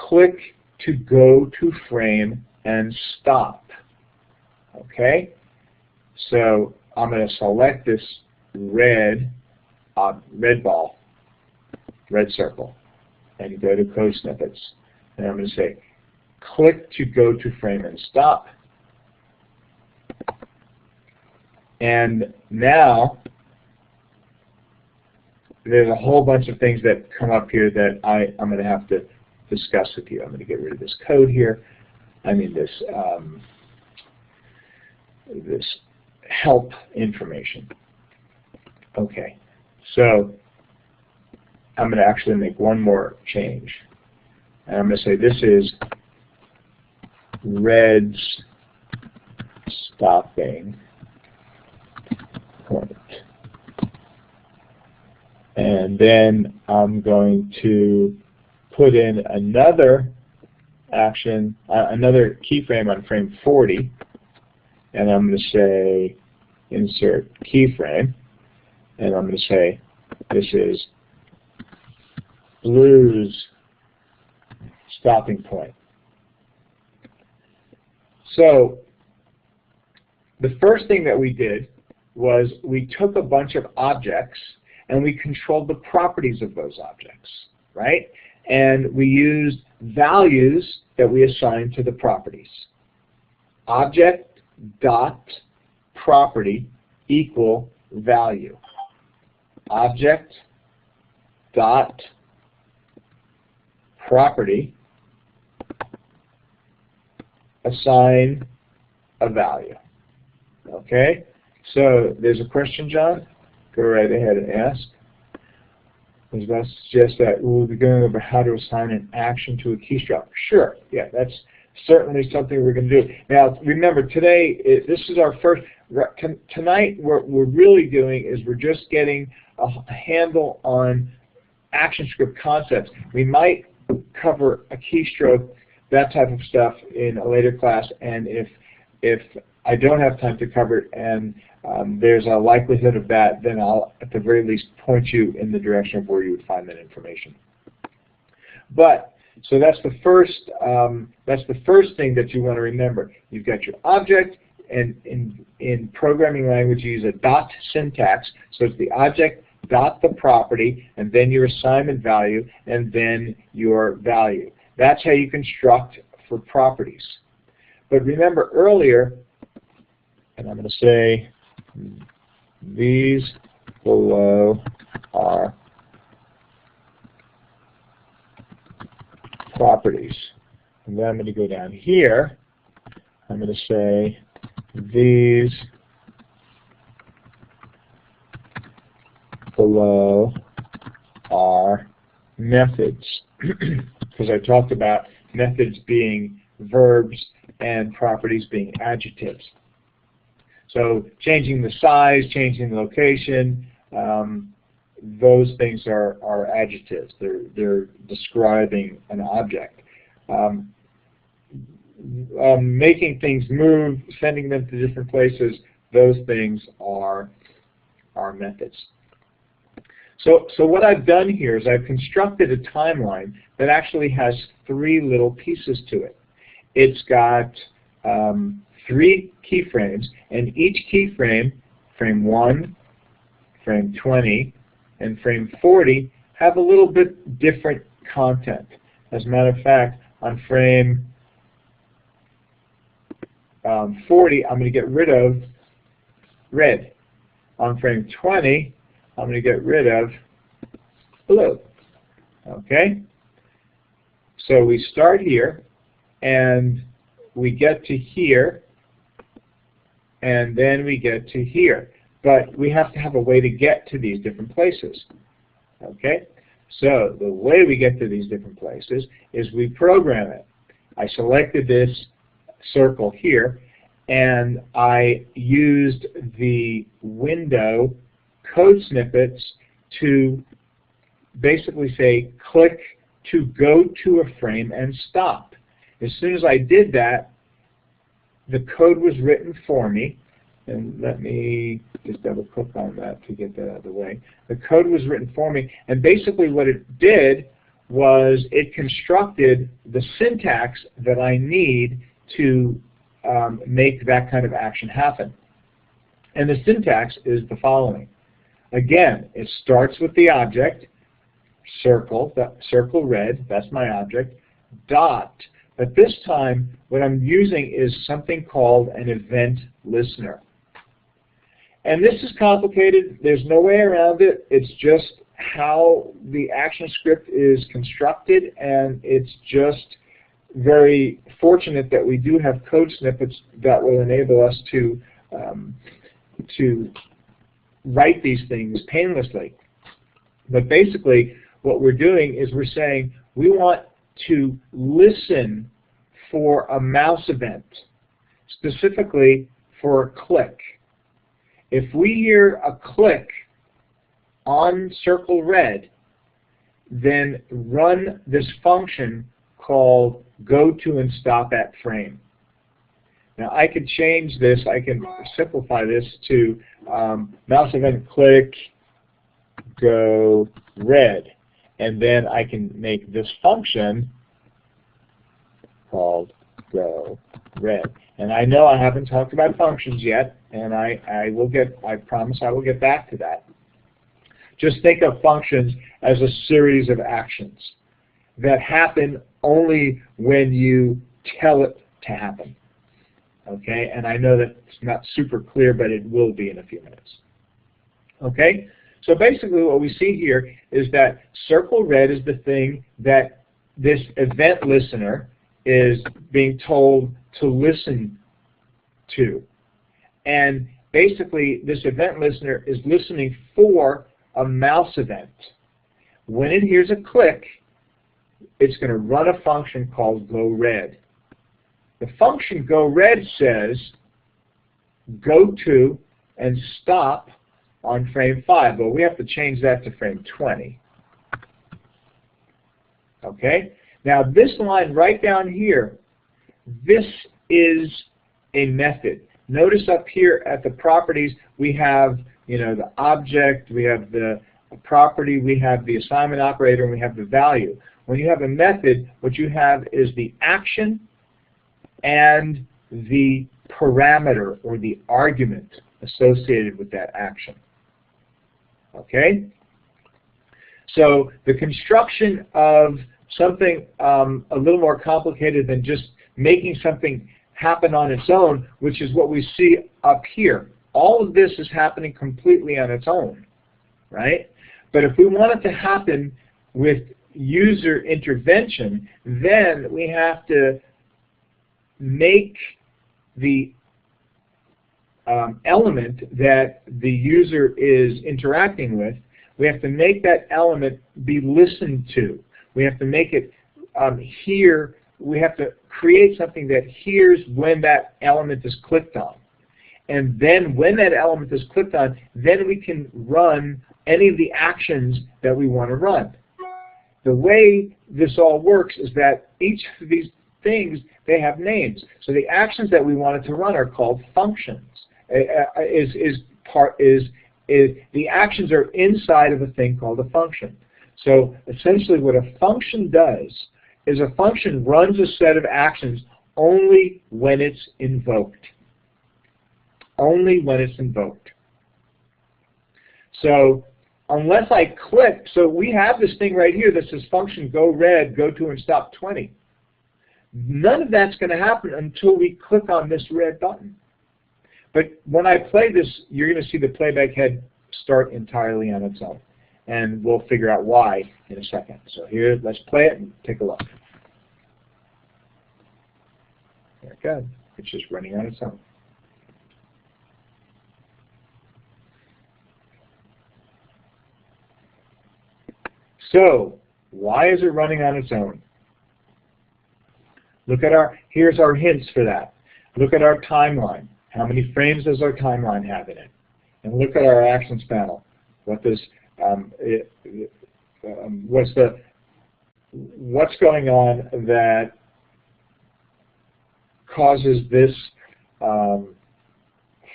click to go to frame and stop. Okay? So I'm going to select this red ball, red circle, and go to code snippets. And I'm going to say click to go to frame and stop. And now there's a whole bunch of things that come up here that I'm going to have to discuss with you. I'm going to get rid of this code here. I mean this this help information. Okay, so I'm going to actually make one more change. And I'm going to say this is red's stopping point. And then I'm going to put in another action, another keyframe on frame 40, and I'm going to say insert keyframe, and I'm going to say this is blues stopping point. So the first thing that we did was we took a bunch of objects and we controlled the properties of those objects, right? And we used values that we assigned to the properties. Object dot property equal value. Object dot property assign a value. Okay? So there's a question, John? Go right ahead and ask. Does that suggest that we'll be going over how to assign an action to a keystroke? Sure. Yeah, that's certainly something we're going to do. Now, remember, today, this is our first. Tonight, what we're really doing is we're just getting a handle on ActionScript concepts. We might cover a keystroke, that type of stuff, in a later class, and if I don't have time to cover it and there's a likelihood of that, then I'll at the very least point you in the direction of where you would find that information. But so that's the first thing that you want to remember. You've got your object, and in programming language you use a dot syntax, so it's the object dot the property, and then your assignment value, and then your value. That's how you construct for properties. But remember earlier, and I'm going to say these below are properties. And then I'm going to go down here. I'm going to say these below are methods. Because I talked about methods being verbs and properties being adjectives. So changing the size, changing the location, those things are adjectives. They're describing an object. Making things move, sending them to different places, those things are methods. So what I've done here is I've constructed a timeline that actually has 3 little pieces to it. It's got 3 keyframes, and each keyframe, frame 1, frame 20, and frame 40, have a little bit different content. As a matter of fact, on frame 40, I'm going to get rid of red. On frame 20, I'm going to get rid of blue. Okay? So we start here, and we get to here, and then we get to here. But we have to have a way to get to these different places. Okay? So the way we get to these different places is we program it. I selected this circle here, and I used the window code snippets to basically say click to go to a frame and stop. As soon as I did that, the code was written for me, and let me just double click on that to get that out of the way. The code was written for me, and basically what it did was it constructed the syntax that I need to make that kind of action happen. And the syntax is the following. Again, it starts with the object, circle, circle red, that's my object, dot. But this time, what I'm using is something called an event listener. And this is complicated. There's no way around it. It's just how the ActionScript is constructed, and it's just very fortunate that we do have code snippets that will enable us to write these things painlessly. But basically, what we're doing is we're saying we want to listen for a mouse event, specifically for a click. If we hear a click on circle red, then run this function called go to and stop at frame. Now I could change this, I can simplify this to mouse event click go red, and then I can make this function called go red. And I know I haven't talked about functions yet, and I promise I will get back to that. Just think of functions as a series of actions that happen only when you tell it to happen. Okay, and I know that it's not super clear, but it will be in a few minutes. Okay, so basically what we see here is that circle red is the thing that this event listener is being told to listen to. And basically this event listener is listening for a mouse event. When it hears a click, it's going to run a function called goRed. The function goRed says go to and stop on frame 5, but we have to change that to frame 20. Okay? Now this line right down here, this is a method. Notice up here at the properties we have, the object, we have the property, we have the assignment operator, and we have the value. When you have a method, what you have is the action and the parameter or the argument associated with that action. Okay? So the construction of something a little more complicated than just making something happen on its own, which is what we see up here. All of this is happening completely on its own, right? But if we want it to happen with user intervention, then we have to make the element that the user is interacting with, we have to make that element be listened to. We have to make it hear, we have to create something that hears when that element is clicked on. And then when that element is clicked on, then we can run any of the actions that we want to run. The way this all works is that each of these things, they have names. So the actions that we wanted to run are called functions. The actions are inside of a thing called a function. So essentially what a function does is a function runs a set of actions only when it's invoked. Only when it's invoked. So unless I click, so we have this thing right here that says function goRed, go to and stop 20. None of that's going to happen until we click on this red button. But when I play this, you're going to see the playback head start entirely on its own. And we'll figure out why in a second. So here, let's play it and take a look. There it goes. It's just running on its own. So, why is it running on its own? Look at here's our hints for that. Look at our timeline. How many frames does our timeline have in it? And look at our actions panel. What does what's going on that causes this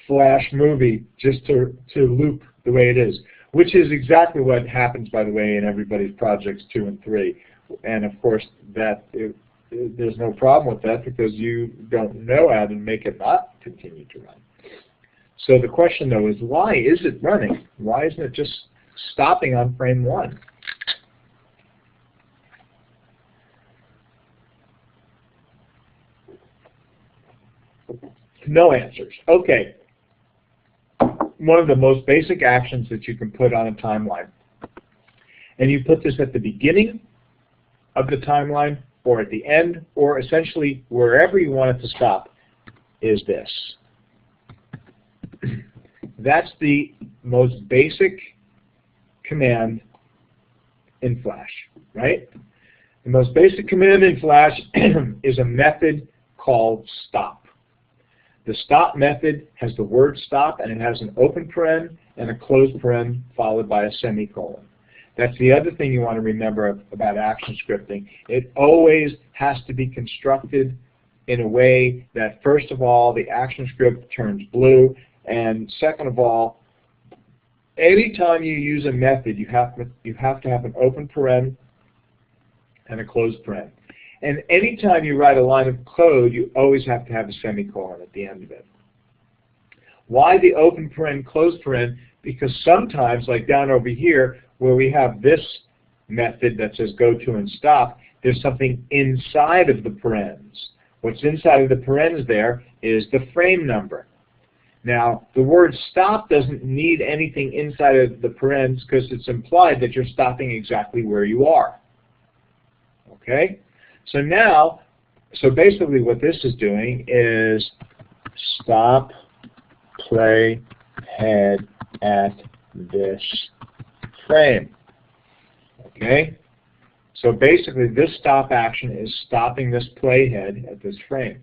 Flash movie just to loop the way it is? Which is exactly what happens, by the way, in everybody's projects 2 and 3. And of course, there's no problem with that because you don't know how to make it not continue to run. So the question, though, is why is it running? Why isn't it just stopping on frame 1? No answers. Okay. One of the most basic actions that you can put on a timeline, and you put this at the beginning of the timeline or at the end or essentially wherever you want it to stop, is this. That's the most basic command in Flash, right? The most basic command in Flash is a method called stop. The stop method has the word stop, and it has an open paren and a closed paren followed by a semicolon. That's the other thing you want to remember about action scripting. It always has to be constructed in a way that, first of all, the action script turns blue, and second of all, anytime you use a method, you have to have an open paren and a closed paren. And anytime you write a line of code, you always have to have a semicolon at the end of it. Why the open paren, closed paren? Because sometimes, like down over here, where we have this method that says go to and stop, there's something inside of the parens. What's inside of the parens there is the frame number. Now, the word stop doesn't need anything inside of the parens because it's implied that you're stopping exactly where you are. Okay? So now, basically what this is doing is stop playhead at this frame. Okay? So basically this stop action is stopping this playhead at this frame.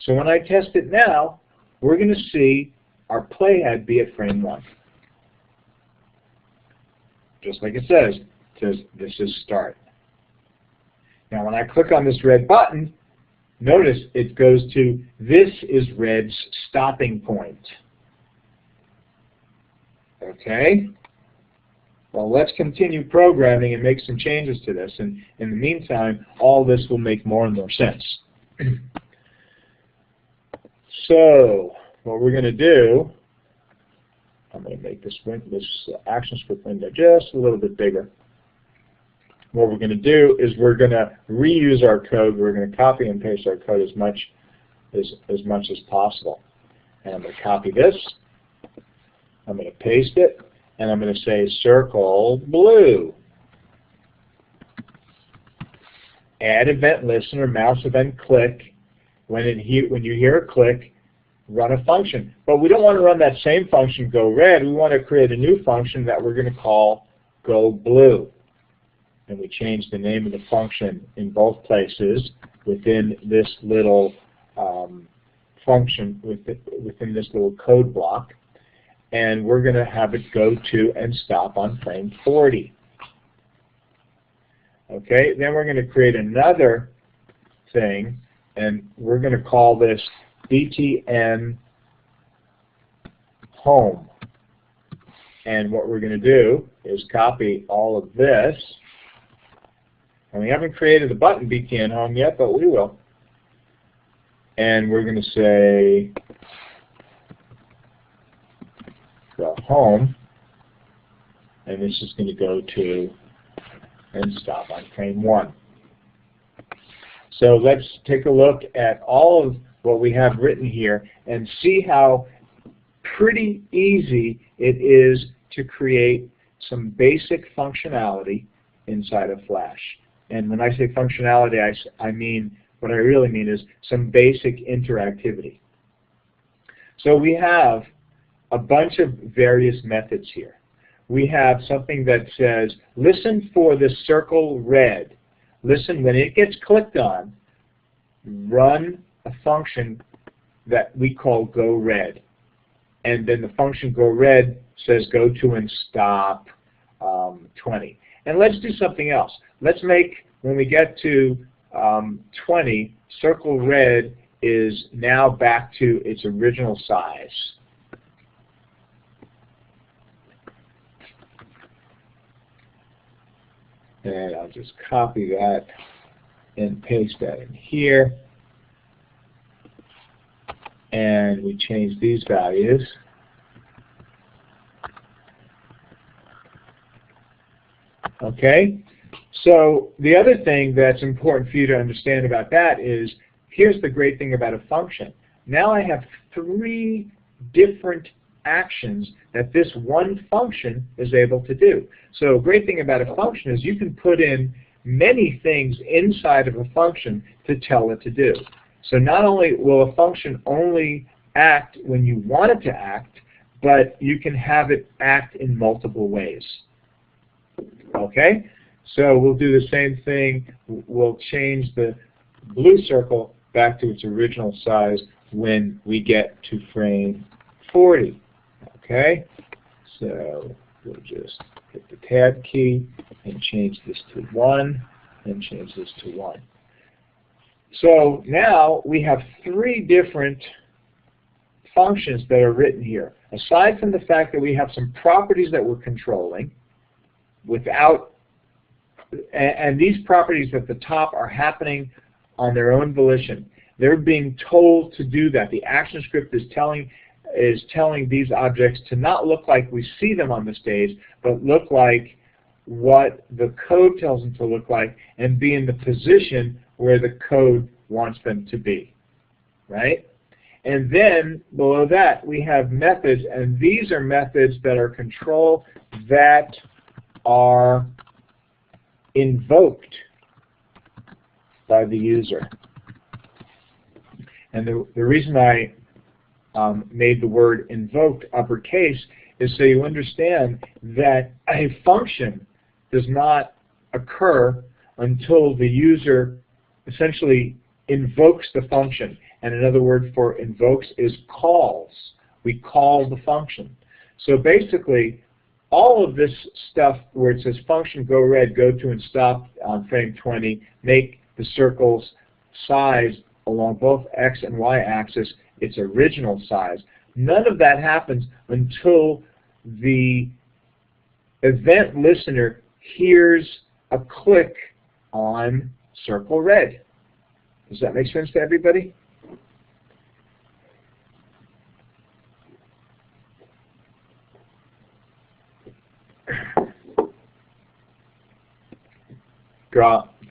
So when I test it now, we're going to see our playhead be at frame 1. Just like it says this is start. Now when I click on this red button, notice it goes to this is red's stopping point. Okay? Well, let's continue programming and make some changes to this, and in the meantime, all this will make more and more sense. So, what we're going to do, I'm going to make this ActionScript window just a little bit bigger. What we're going to do is we're going to reuse our code. We're going to copy and paste our code as much as possible. And I'm going to copy this. I'm going to paste it. And I'm going to say circle blue. Add event listener, mouse event click. When you hear a click, run a function. But we don't want to run that same function, go red. We want to create a new function that we're going to call go blue. And we change the name of the function in both places within this little function, within this little code block. And we're going to have it go to and stop on frame 40. Okay, then we're going to create another thing, and we're going to call this btn home. And what we're going to do is copy all of this. And we haven't created the button btn home yet, but we will. And we're going to say home, and this is going to go to and stop on frame 1. So let's take a look at all of what we have written here and see how pretty easy it is to create some basic functionality inside of Flash. And when I say functionality, I mean, what I really mean is some basic interactivity. So we have a bunch of various methods here. We have something that says, listen for the circle red. Listen, when it gets clicked on, run a function that we call go red. And then the function go red says go to and stop 20. And let's do something else. Let's make, when we get to 20, circle red is now back to its original size. And I'll just copy that and paste that in here. And we change these values. Okay? So the other thing that's important for you to understand about that is, here's the great thing about a function. Now I have 3 different actions that this one function is able to do. So a great thing about a function is you can put in many things inside of a function to tell it to do. So not only will a function only act when you want it to act, but you can have it act in multiple ways. Okay? So we'll do the same thing. We'll change the blue circle back to its original size when we get to frame 40. Okay, so we'll just hit the tab key and change this to 1 and change this to 1. So now we have 3 different functions that are written here. Aside from the fact that we have some properties that we're controlling, and these properties at the top are happening on their own volition. They're being told to do that. The action script is telling these objects to not look like we see them on the stage, but look like what the code tells them to look like and be in the position where the code wants them to be, right? And then below that we have methods, and these are methods that are control that are invoked by the user. And the reason I made the word invoked uppercase is so you understand that a function does not occur until the user essentially invokes the function. And another word for invokes is calls. We call the function. So basically, all of this stuff where it says function go red, go to and stop on frame 20, make the circle's size along both x and y axis its original size. None of that happens until the event listener hears a click on circle red. Does that make sense to everybody?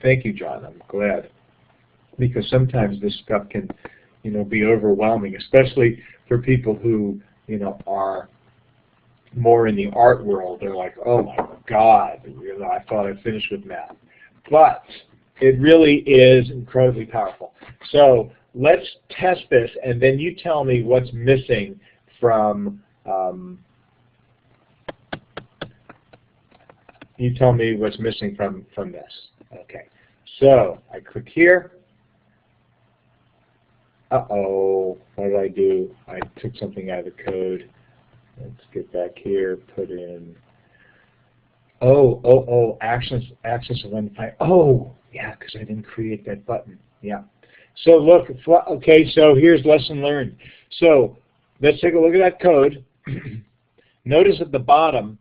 Thank you, John. I'm glad, because sometimes this stuff can, be overwhelming, especially for people who, are more in the art world. They're like, oh my God, I thought I finished with math. But it really is incredibly powerful. So let's test this, and then you tell me what's missing from. You tell me what's missing from this. Okay. So I click here. Uh-oh, what did I do? I took something out of the code. Let's get back here, put in, access identify. Oh, yeah, because I didn't create that button. Yeah. So look, okay, so here's lesson learned. So let's take a look at that code. Notice at the bottom,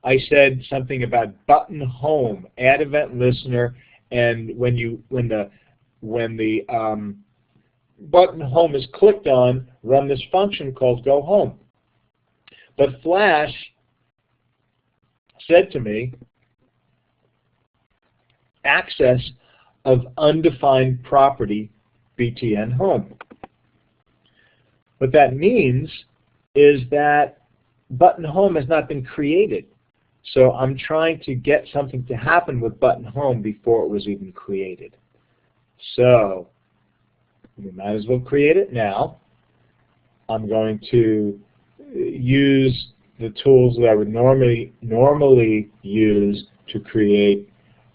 I said something about button home, add event listener, and when the button home is clicked on, run this function called go home. But Flash said to me, access of undefined property btn home. What that means is that button home has not been created. So I'm trying to get something to happen with button home before it was even created. So we might as well create it now. I'm going to use the tools that I would normally use to create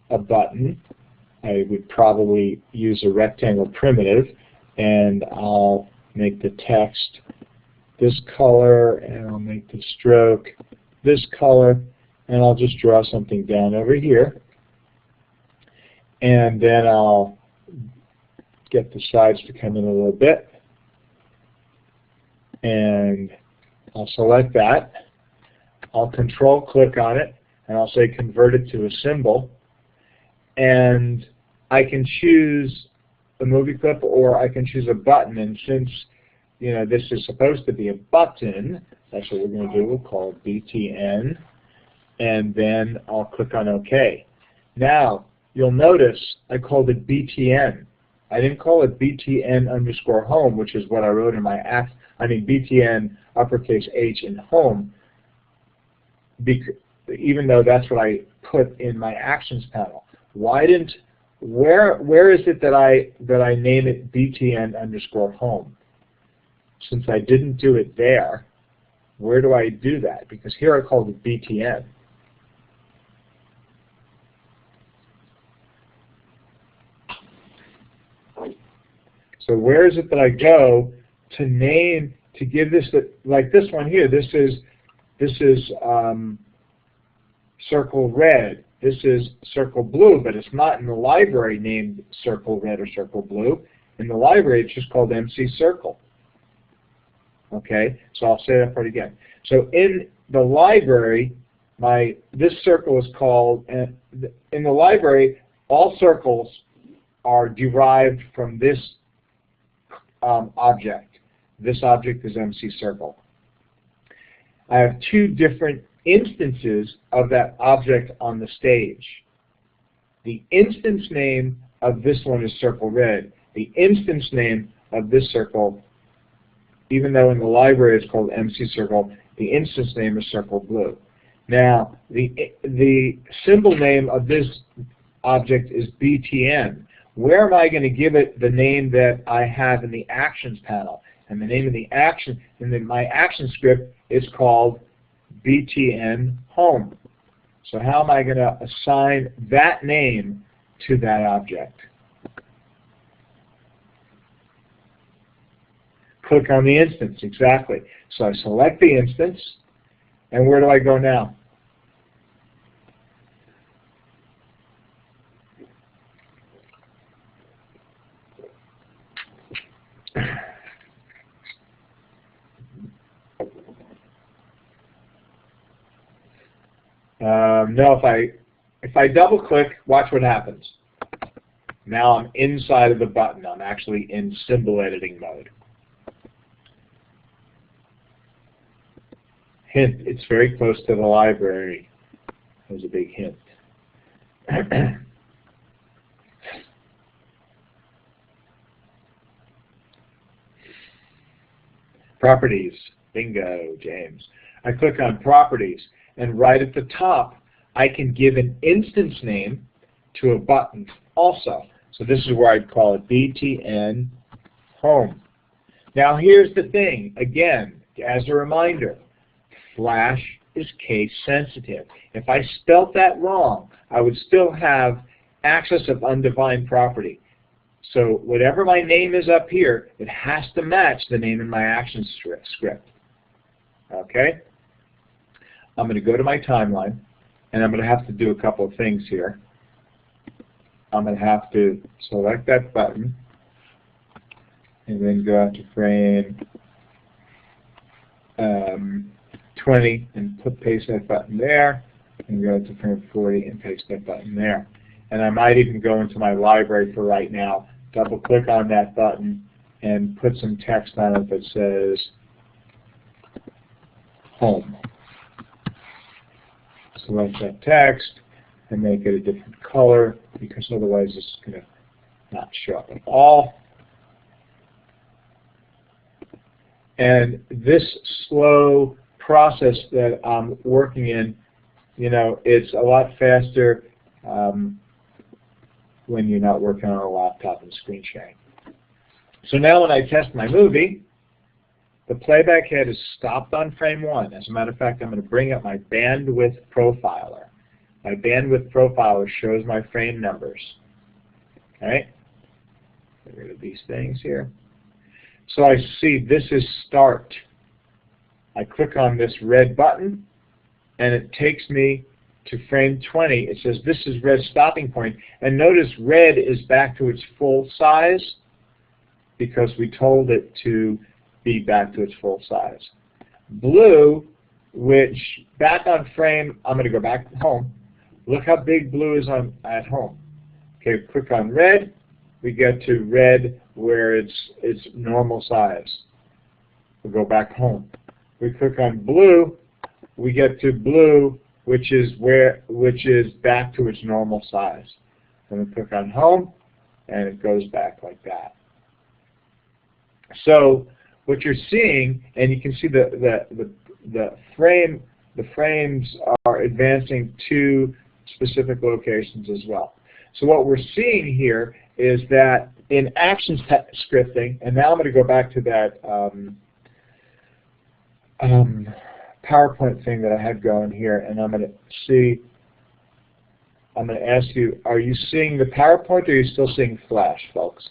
a button. I would probably use a rectangle primitive, and I'll make the text this color, and I'll make the stroke this color, and I'll just draw something down over here. And then I'll get the sides to come in a little bit, and I'll select that. I'll control click on it, and I'll say convert it to a symbol, and I can choose a movie clip or I can choose a button. And since this is supposed to be a button, that's what we're going to do. We'll call it BTN, and then I'll click on OK. Now you'll notice I called it BTN. I didn't call it BTN underscore home, which is what I wrote in my BTN uppercase H in home, even though that's what I put in my actions panel. Where is it that I name it BTN underscore home? Since I didn't do it there, where do I do that? Because here I called it BTN. So where is it that I go to name, to give this, like this one here, this is circle red, this is circle blue, but it's not in the library named circle red or circle blue. In the library it's just called MC circle. Okay, so I'll say that part again. So in the library, this circle is called, in the library, all circles are derived from this object. This object is MC Circle. I have two different instances of that object on the stage. The instance name of this one is Circle Red. The instance name of this circle, even though in the library it's called MC Circle, the instance name is Circle Blue. Now, the symbol name of this object is BTN. Where am I going to give it the name that I have in the Actions panel? And the name of the action in my action script is called BTN Home. So how am I going to assign that name to that object? Click on the instance, exactly. So I select the instance, and where do I go now? No, if I double click, watch what happens. Now I'm inside of the button. I'm actually in symbol editing mode. Hint, it's very close to the library. There's a big hint. Properties. Bingo, James. I click on Properties, and right at the top, I can give an instance name to a button also. So this is where I'd call it BTN Home. Now here's the thing, again, as a reminder, Flash is case sensitive. If I spelt that wrong, I would still have access of undefined property. So whatever my name is up here, it has to match the name in my action script. Okay? I'm going to go to my timeline, and I'm going to have to do a couple of things here. I'm going to have to select that button, and then go out to frame 20 and paste that button there, and go out to frame 40 and paste that button there. And I might even go into my library for right now, double click on that button, and put some text on it that says Home. Select that text and make it a different color, because otherwise it's going to not show up at all. And this slow process that I'm working in, you know, it's a lot faster when you're not working on a laptop and screen sharing. So now when I test my movie, the playback head is stopped on frame 1. As a matter of fact, I'm going to bring up my bandwidth profiler. My bandwidth profiler shows my frame numbers. Okay? Get rid of these things here. So I see this is start. I click on this red button, and it takes me to frame 20. It says this is red stopping point. And notice red is back to its full size because we told it to be back to its full size. Blue, which back on frame, I'm going to go back home. Look how big blue is at home. Okay, click on red. We get to red where it's normal size. We'll go back home. We click on blue. We get to blue, which is back to its normal size. And we click on home, and it goes back like that. So what you're seeing, and you can see the frames are advancing to specific locations as well. So what we're seeing here is that in ActionScripting, and now I'm going to go back to that PowerPoint thing that I had going here, and I'm going to ask you, are you seeing the PowerPoint, or are you still seeing Flash, folks?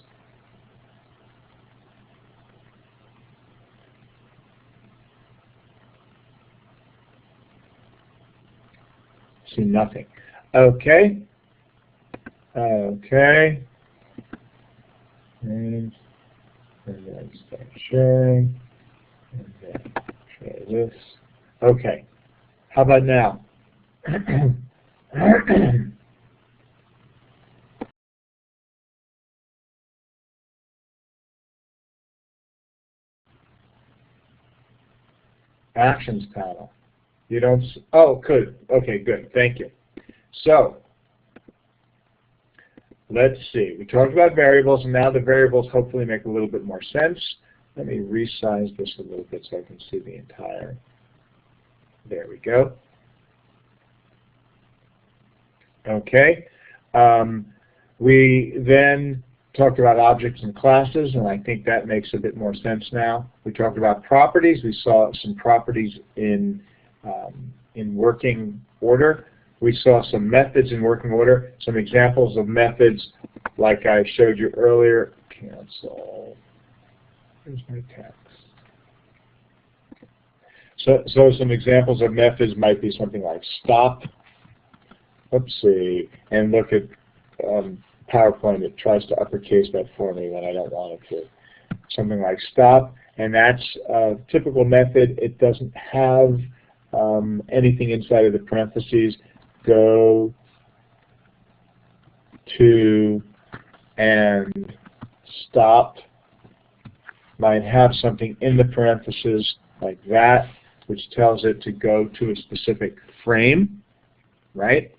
See nothing. Okay. Okay. And then start sharing. And Try this. Okay. How about now? Actions panel. You don't. Oh, good. Okay, good. Thank you. So let's see. We talked about variables, and now the variables hopefully make a little bit more sense. Let me resize this a little bit so I can see the entire. There we go. Okay. We then talked about objects and classes, and I think that makes a bit more sense now. We talked about properties. We saw some properties in working order. We saw some methods in working order, some examples of methods like I showed you earlier. Cancel. Here's my text. So some examples of methods might be something like stop. Let's see, and look at PowerPoint. It tries to uppercase that for me when I don't want it to. Something like stop, and that's a typical method. It doesn't have anything inside of the parentheses. Go to and stop might have something in the parentheses like that, which tells it to go to a specific frame, right?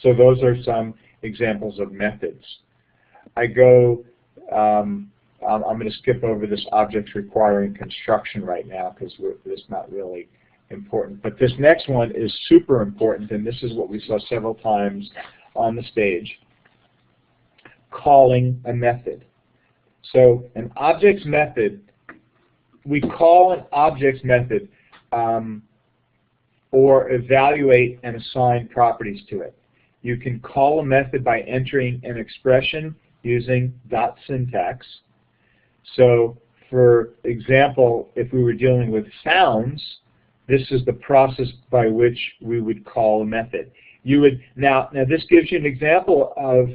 So those are some examples of methods. I go, I'm going to skip over this objects requiring construction right now because it's not really important. But this next one is super important, and this is what we saw several times on the stage, calling a method. So an objects method, we call an objects method or evaluate and assign properties to it. You can call a method by entering an expression using dot syntax. So for example, if we were dealing with sounds, this is the process by which we would call a method. You would now this gives you an example of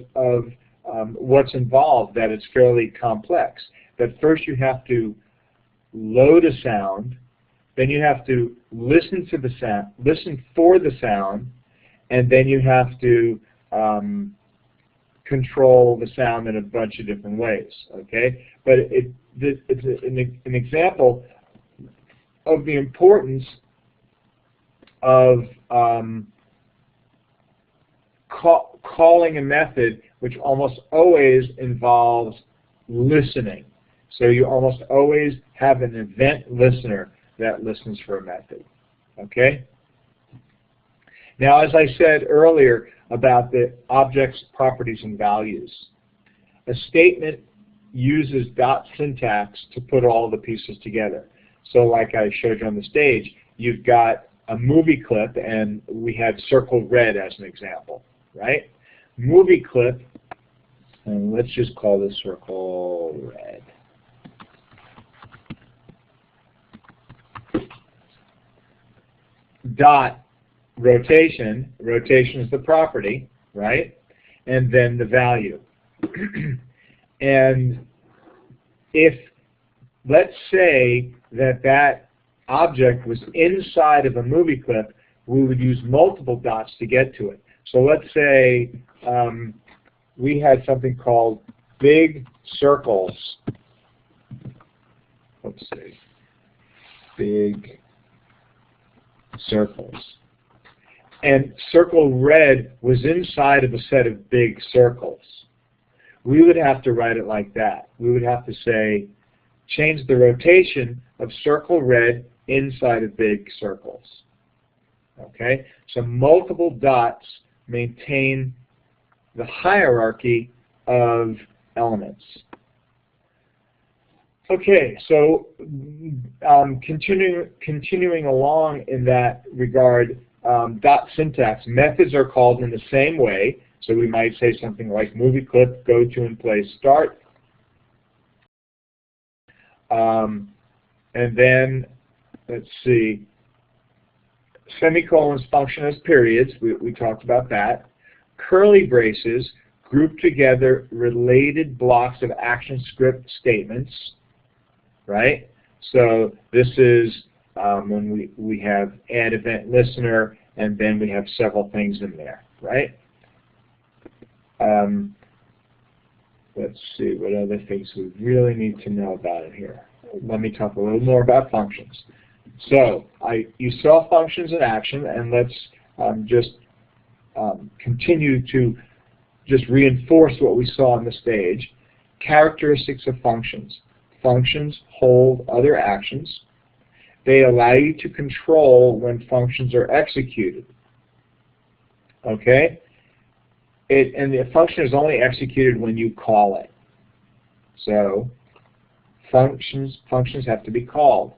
what's involved, that it's fairly complex. That first you have to load a sound, then you have to listen to the sound, listen for the sound, and then you have to control the sound in a bunch of different ways. Okay, but it's an example of the importance of calling a method, which almost always involves listening. So you almost always have an event listener that listens for a method. Okay? Now, as I said earlier about the objects, properties, and values, a statement uses dot syntax to put all the pieces together. So like I showed you on the stage, you've got a movie clip, and we had circle red as an example, right? Movie clip, and let's just call this circle red. Dot rotation, rotation is the property, right? And then the value. And if, let's say that object was inside of a movie clip, we would use multiple dots to get to it. So let's say we had something called big circles. Let's see. Big circles. And circle red was inside of a set of big circles. We would have to write it like that. We would have to say, change the rotation of circle red inside of big circles. Okay? So multiple dots maintain the hierarchy of elements. Okay, so continuing along in that regard, dot syntax, methods are called in the same way. So we might say something like movie clip, go to and play start. And then, let's see, semicolons function as periods. We talked about that. Curly braces group together related blocks of ActionScript statements, right? So this is when we have add event listener, and then we have several things in there, right? Let's see what other things we really need to know about it here. Let me talk a little more about functions. So you saw functions in action, and let's just continue to just reinforce what we saw on the stage. Characteristics of functions. Functions hold other actions. They allow you to control when functions are executed. Okay? And the function is only executed when you call it. So functions have to be called.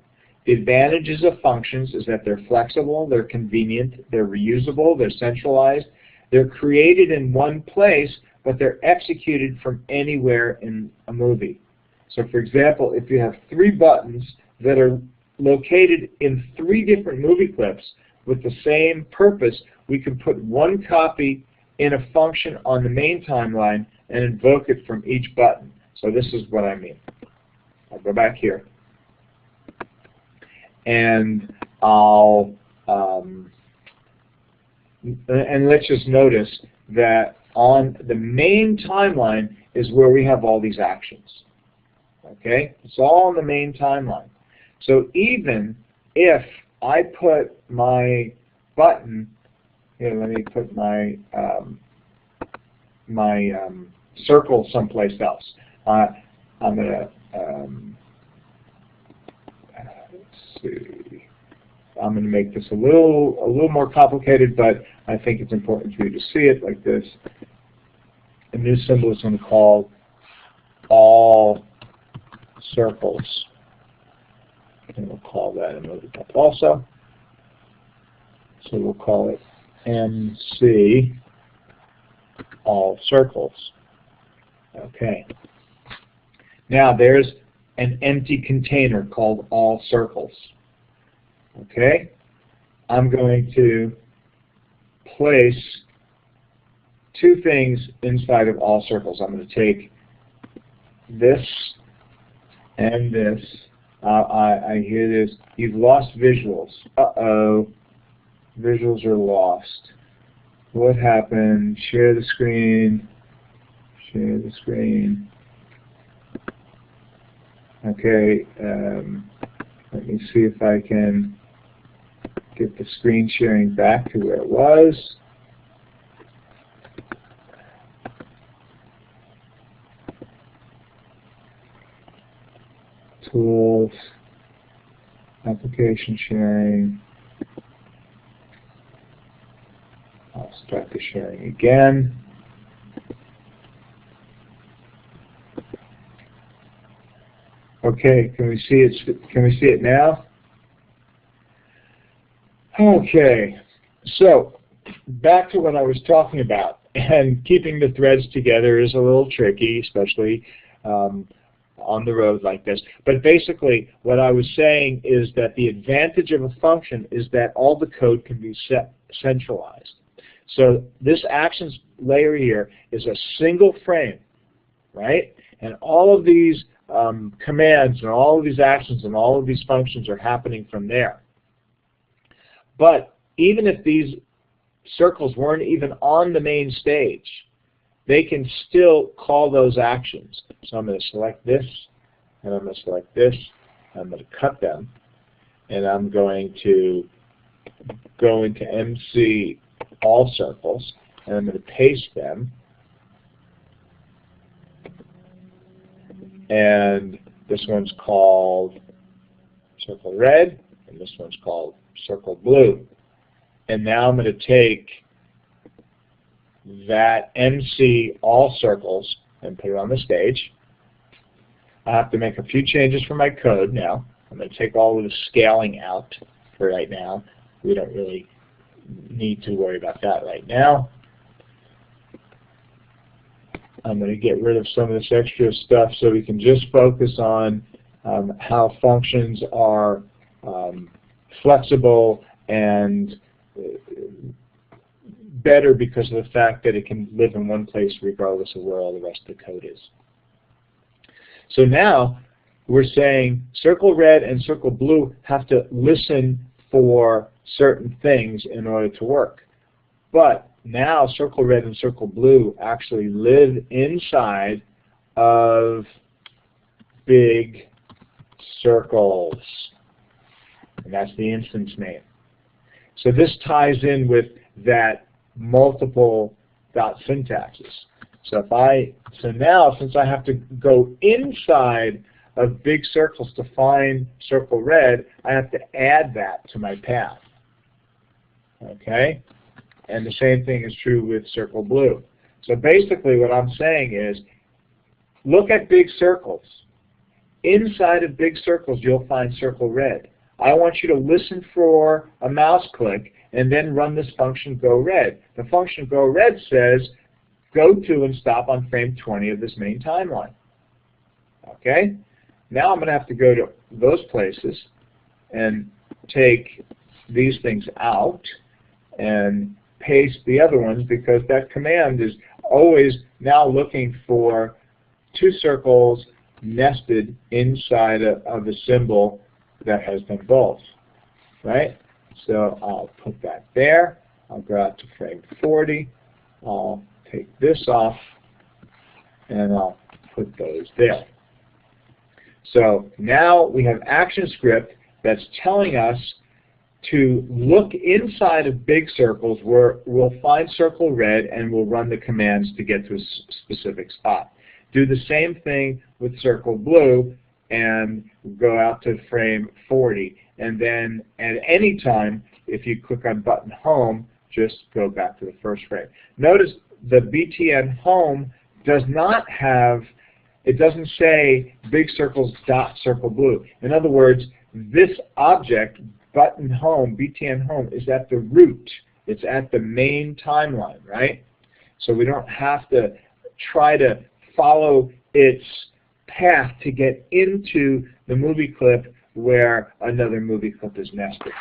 The advantages of functions is that they're flexible, they're convenient, they're reusable, they're centralized, they're created in one place, but they're executed from anywhere in a movie. So for example, if you have 3 buttons that are located in 3 different movie clips with the same purpose, we can put one copy in a function on the main timeline and invoke it from each button. So this is what I mean. I'll go back here. And and let's just notice that on the main timeline is where we have all these actions. Okay? It's all on the main timeline. So even if I put my button, here, let me put my circle someplace else. I'm going to let's see. I'm going to make this a little more complicated, but I think it's important for you to see it like this. A new symbol is going to call all circles. And we'll call that a movie clip also. So we'll call it MC all circles. Okay. Now there's an empty container called all circles. Okay? I'm going to place 2 things inside of all circles. I'm going to take this and this. I hear this. You've lost visuals. Uh-oh. Visuals are lost. What happened? Share the screen. Share the screen. Okay. Let me see if I can get the screen sharing back to where it was. Tools, application sharing. I'll start the sharing again. Okay, can we see it? Can we see it now? Okay, so back to what I was talking about. And keeping the threads together is a little tricky, especially on the road like this. But basically, what I was saying is that the advantage of a function is that all the code can be centralized. So this actions layer here is a single frame, right? And all of these commands and all of these actions and all of these functions are happening from there. But even if these circles weren't even on the main stage, they can still call those actions. So I'm going to select this, and I'm going to select this, I'm going to cut them, and I'm going to go into MC all circles, and I'm going to paste them, and this one's called circle red, and this one's called circle blue. And now I'm going to take that MC all circles and put it on the stage. I have to make a few changes for my code now. I'm going to take all of the scaling out for right now. We don't really need to worry about that right now. I'm going to get rid of some of this extra stuff so we can just focus on how functions are flexible and better because of the fact that it can live in one place regardless of where all the rest of the code is. So now we're saying circle red and circle blue have to listen for certain things in order to work. But now circle red and circle blue actually live inside of big circles. And that's the instance name. So this ties in with that multiple dot syntaxes. So now since I have to go inside of big circles to find circle red, I have to add that to my path. Okay? And the same thing is true with circle blue. So basically what I'm saying is, look at big circles. Inside of big circles you'll find circle red. I want you to listen for a mouse click and then run this function go red. The function go red says go to and stop on frame 20 of this main timeline. Okay? Now I'm going to have to go to those places and take these things out and paste the other ones, because that command is always now looking for two circles nested inside of a symbol that has them both. Right? So I'll put that there. I'll go out to frame 40. I'll take this off and I'll put those there. So now we have ActionScript that's telling us to look inside of big circles where we'll find circle red and we'll run the commands to get to a specific spot. Do the same thing with circle blue and go out to frame 40. And then at any time, if you click on button home, just go back to the first frame. Notice the BTN home does not have, it doesn't say big circles dot circle blue. In other words, this object, button home, BTN home, is at the root. It's at the main timeline, right? So we don't have to try to follow its path to get into the movie clip where another movie clip is nested.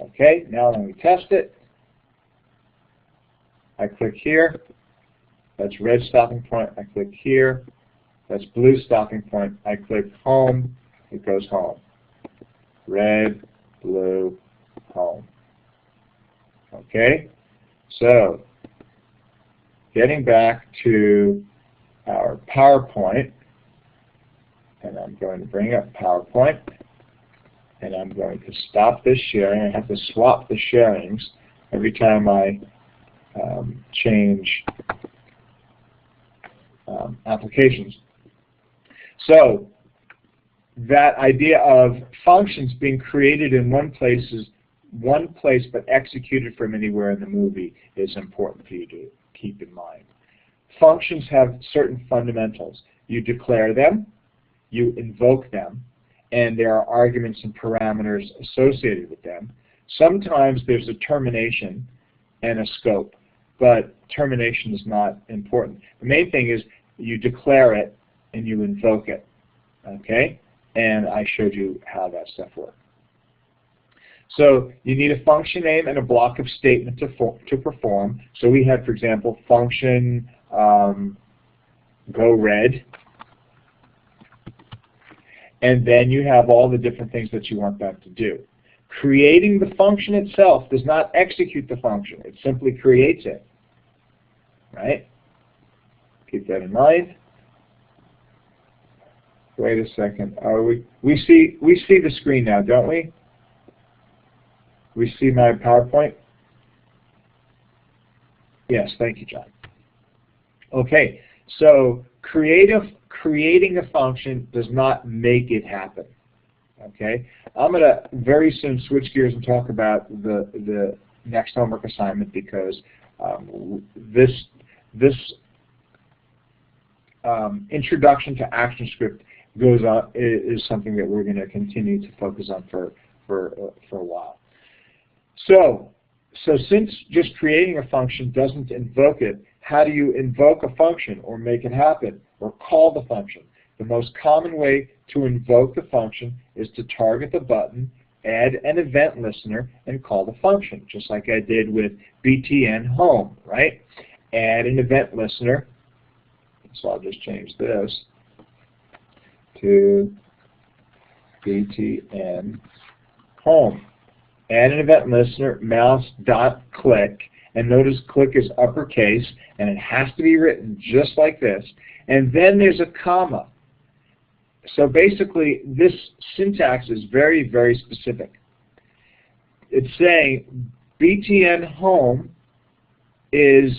Okay, now when we test it, I click here. That's red stopping point. I click here. That's blue stopping point. I click home. It goes home. Red, blue, home. Okay? So, getting back to our PowerPoint, and I'm going to bring up PowerPoint, and I'm going to stop this sharing. I have to swap the sharings every time I change applications. So that idea of functions being created in one place but executed from anywhere in the movie is important for you to keep in mind. Functions have certain fundamentals. You declare them, you invoke them, and there are arguments and parameters associated with them. Sometimes there's a termination and a scope, but termination is not important. The main thing is you declare it and you invoke it. Okay? And I showed you how that stuff works. So you need a function name and a block of statement to perform. So we had, for example, function go red. And then you have all the different things that you want that to do. Creating the function itself does not execute the function. It simply creates it. Right? Keep that in mind. Wait a second. We see the screen now, don't we? We see my PowerPoint? Yes, thank you, John. Okay, so creating a function does not make it happen. Okay, I'm going to very soon switch gears and talk about the next homework assignment, because this introduction to ActionScript goes on, is something that we're going to continue to focus on for a while. So since just creating a function doesn't invoke it, how do you invoke a function or make it happen or call the function? The most common way to invoke the function is to target the button, add an event listener, and call the function, just like I did with BTN home, right? Add an event listener. So I'll just change this to btn home. Add an event listener, mouse dot click, and notice click is uppercase, and it has to be written just like this. And then there's a comma. So basically, this syntax is very, very specific. It's saying btn home is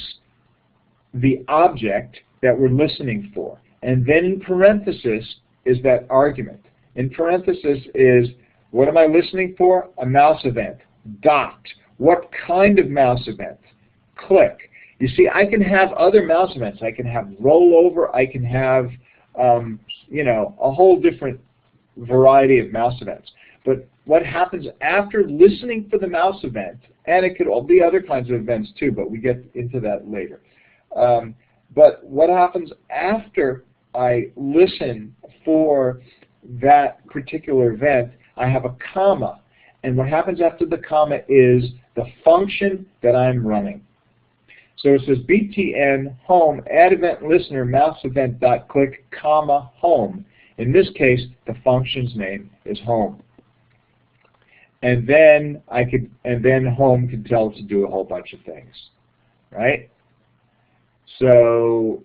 the object that we're listening for. And then in parenthesis is that argument. In parenthesis is, what am I listening for? A mouse event. Dot. What kind of mouse event? Click. You see, I can have other mouse events. I can have rollover. I can have, you know, a whole different variety of mouse events. But what happens after listening for the mouse event, and it could all be other kinds of events too, but we get into that later. But what happens after I listen for that particular event, I have a comma. And what happens after the comma is the function that I'm running. So it says btn home add event listener mouse event dot click comma home. In this case, the function's name is home. And then home can tell it to do a whole bunch of things, right? So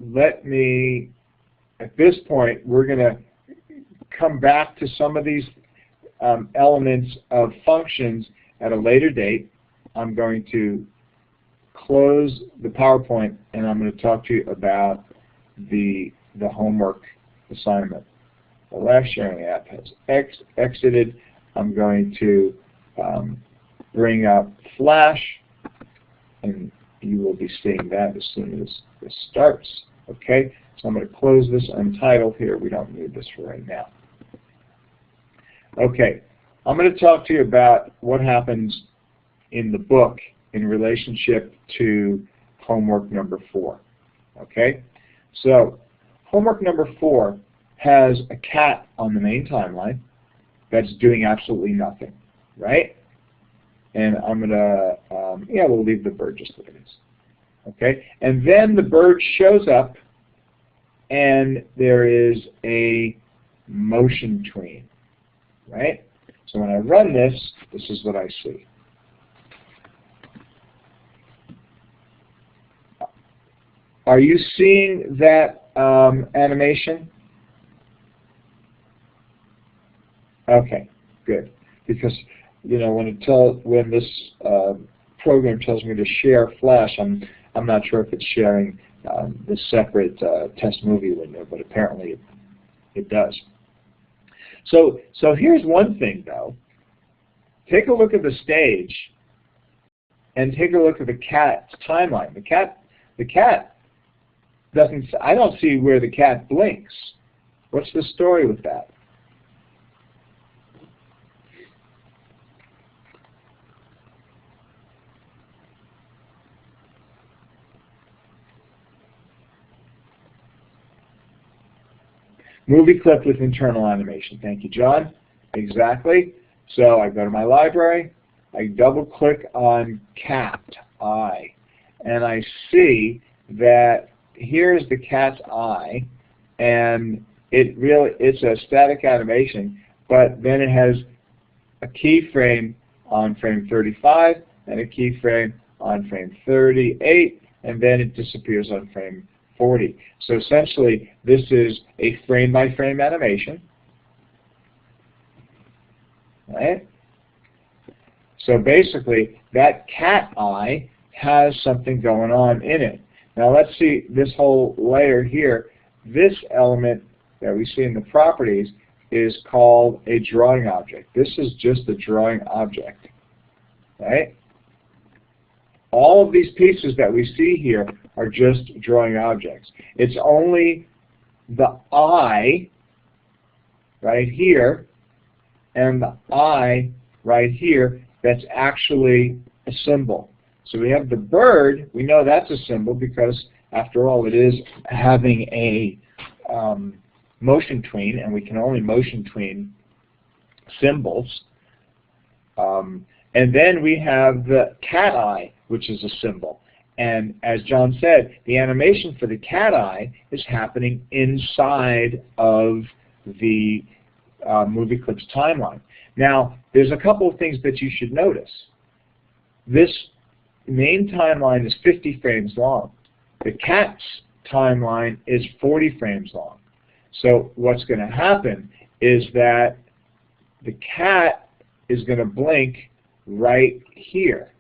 let me, at this point, we're going to come back to some of these elements of functions at a later date. I'm going to close the PowerPoint, and I'm going to talk to you about the homework assignment. The last sharing app has exited. I'm going to bring up Flash, and you will be seeing that as soon as this starts. Okay, so I'm going to close this untitled here. We don't need this for right now. Okay, I'm going to talk to you about what happens in the book in relationship to homework number 4. Okay, so homework number 4 has a cat on the main timeline that's doing absolutely nothing, right? And I'm going to, yeah, we'll leave the bird just like it is. Okay, and then the bird shows up, and there is a motion tween, right? So when I run this, this is what I see. Are you seeing that animation? Okay, good. Because you know when this program tells me to share Flash, I'm not sure if it's sharing this separate test movie window, but apparently it does. So here's one thing though. Take a look at the stage and take a look at the cat's timeline. The cat doesn't. I don't see where the cat blinks. What's the story with that? Movie clip with internal animation. Thank you, John. Exactly. So I go to my library, I double click on cat eye, and I see that here's the cat's eye, and it's a static animation, but then it has a keyframe on frame 35 and a keyframe on frame 38, and then it disappears on frame 40. So essentially, this is a frame-by-frame animation. Right? So basically, that cat eye has something going on in it. Now let's see this whole layer here. This element that we see in the properties is called a drawing object. This is just a drawing object. Right? All of these pieces that we see here are just drawing objects. It's only the eye right here and the eye right here that's actually a symbol. So we have the bird. We know that's a symbol because, after all, it is having a motion tween, and we can only motion tween symbols. And then we have the cat eye, which is a symbol. And as John said, the animation for the cat eye is happening inside of the movie clip's timeline. Now, there's a couple of things that you should notice. This main timeline is 50 frames long. The cat's timeline is 40 frames long. So what's going to happen is that the cat is going to blink right here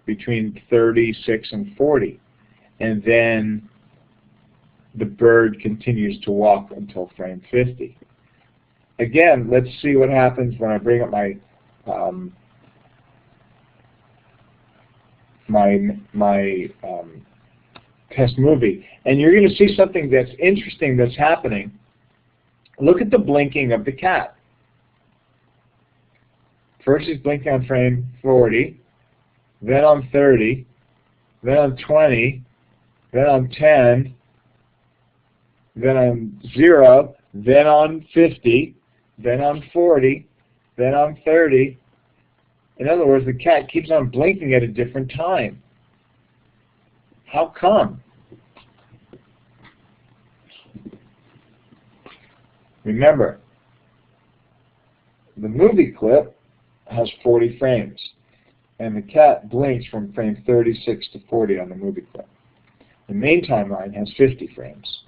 between 36 and 40. And then the bird continues to walk until frame 50. Again, let's see what happens when I bring up my test movie. And you're going to see something that's interesting that's happening. Look at the blinking of the cat. First he's blinking on frame 40, then on 30, then on 20, then on 10, then on 0, then on 50, then on 40, then on 30. In other words, the cat keeps on blinking at a different time. How come? Remember, the movie clip has 40 frames, and the cat blinks from frame 36 to 40 on the movie clip. The main timeline has 50 frames.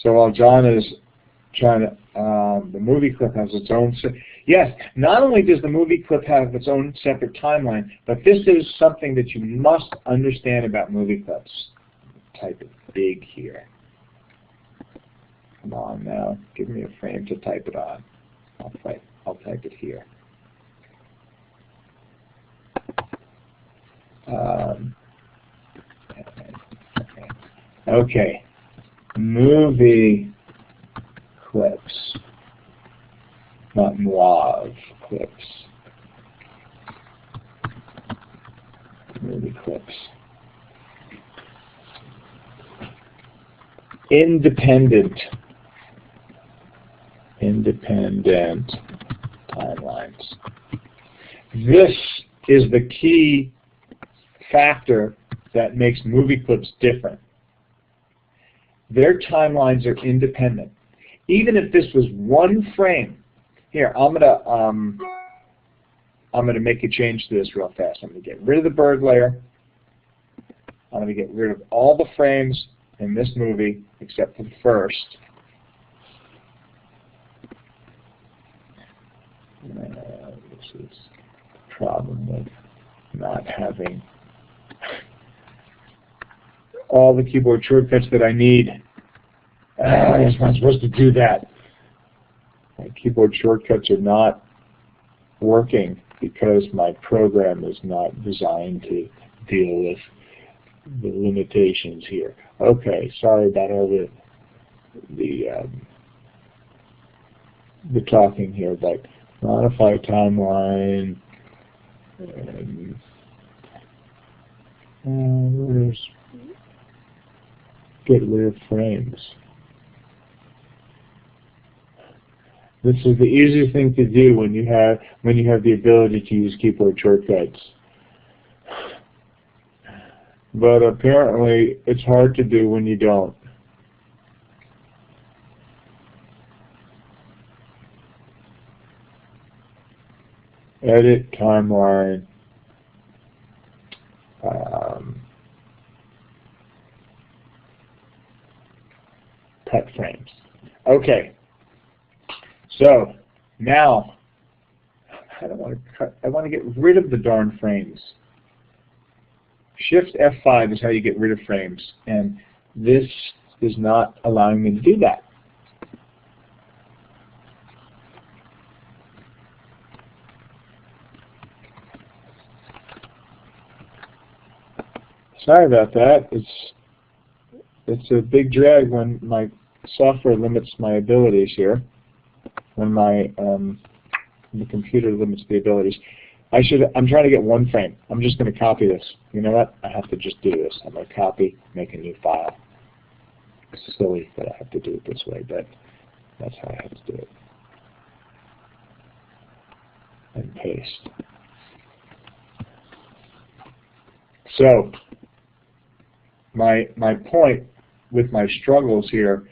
So while John is trying to, the movie clip has its own, yes, not only does the movie clip have its own separate timeline, but this is something that you must understand about movie clips. Type it big here. Come on now, give me a frame to type it on. I'll type it here. Okay. Movie clips, not MOAV clips. Movie clips. Independent timelines. This is the key factor that makes movie clips different. Their timelines are independent. Even if this was one frame, here I'm gonna make a change to this real fast. I'm gonna get rid of the bird layer. I'm gonna get rid of all the frames in this movie except for the first. This is the problem with not having all the keyboard shortcuts that I need. I'm not supposed to do that. My keyboard shortcuts are not working because my program is not designed to deal with the limitations here. Okay, sorry about all the talking here, but modify timeline. Where's get rid of frames? This is the easiest thing to do when you have the ability to use keyboard shortcuts. But apparently it's hard to do when you don't. Edit timeline. Cut frames. Okay. So now I don't want to cut. I want to get rid of the darn frames. Shift F5 is how you get rid of frames, and this is not allowing me to do that. Sorry about that. It's a big drag when my software limits my abilities here. When my the computer limits the abilities. I'm trying to get one frame. I'm just going to copy this. You know what? I have to just do this. I'm going to copy, make a new file. It's silly that I have to do it this way, but That's how I have to do it. And paste. So my point with my struggles here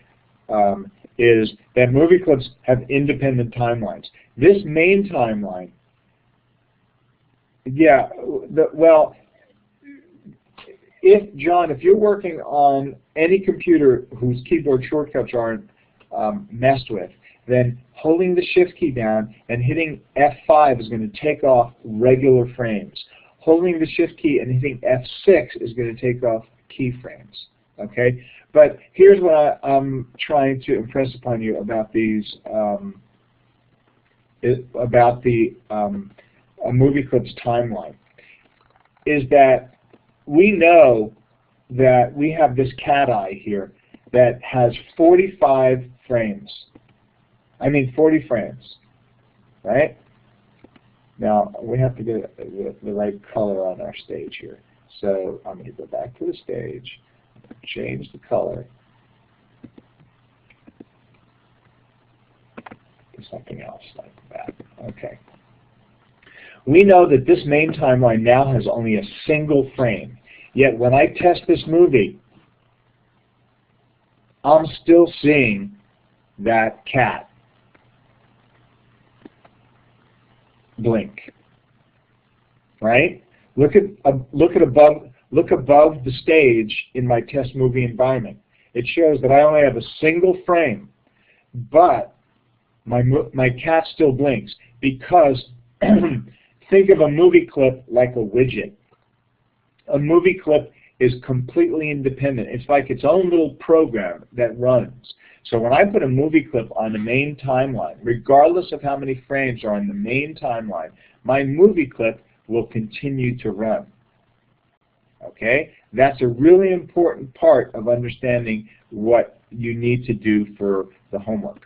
is that movie clips have independent timelines. This main timeline, yeah, well, if you're working on any computer whose keyboard shortcuts aren't messed with, then holding the Shift key down and hitting F5 is going to take off regular frames. Holding the Shift key and hitting F6 is going to take off keyframes. Okay, but here's what I'm trying to impress upon you about these about the movie clips timeline is that we know that we have this cat eye here that has 45 frames. I mean 40 frames, right? Now we have to get the right color on our stage here. So I'm going to go back to the stage, change the color to something else like that. Okay. We know that this main timeline now has only a single frame. Yet when I test this movie, I'm still seeing that cat blink. Right? Look above the stage in my test movie environment. It shows that I only have a single frame, but my cat still blinks because think of a movie clip like a widget. A movie clip is completely independent. It's like its own little program that runs. So when I put a movie clip on the main timeline, regardless of how many frames are on the main timeline, my movie clip will continue to run. Okay? That's a really important part of understanding what you need to do for the homework.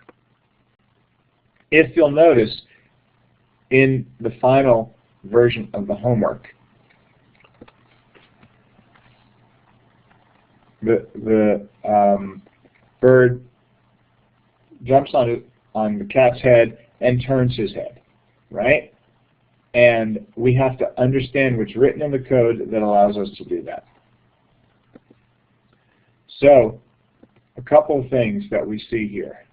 If you'll notice, in the final version of the homework, the bird jumps on the cat's head and turns his head, right? And we have to understand what's written in the code that allows us to do that. So, a couple of things that we see here.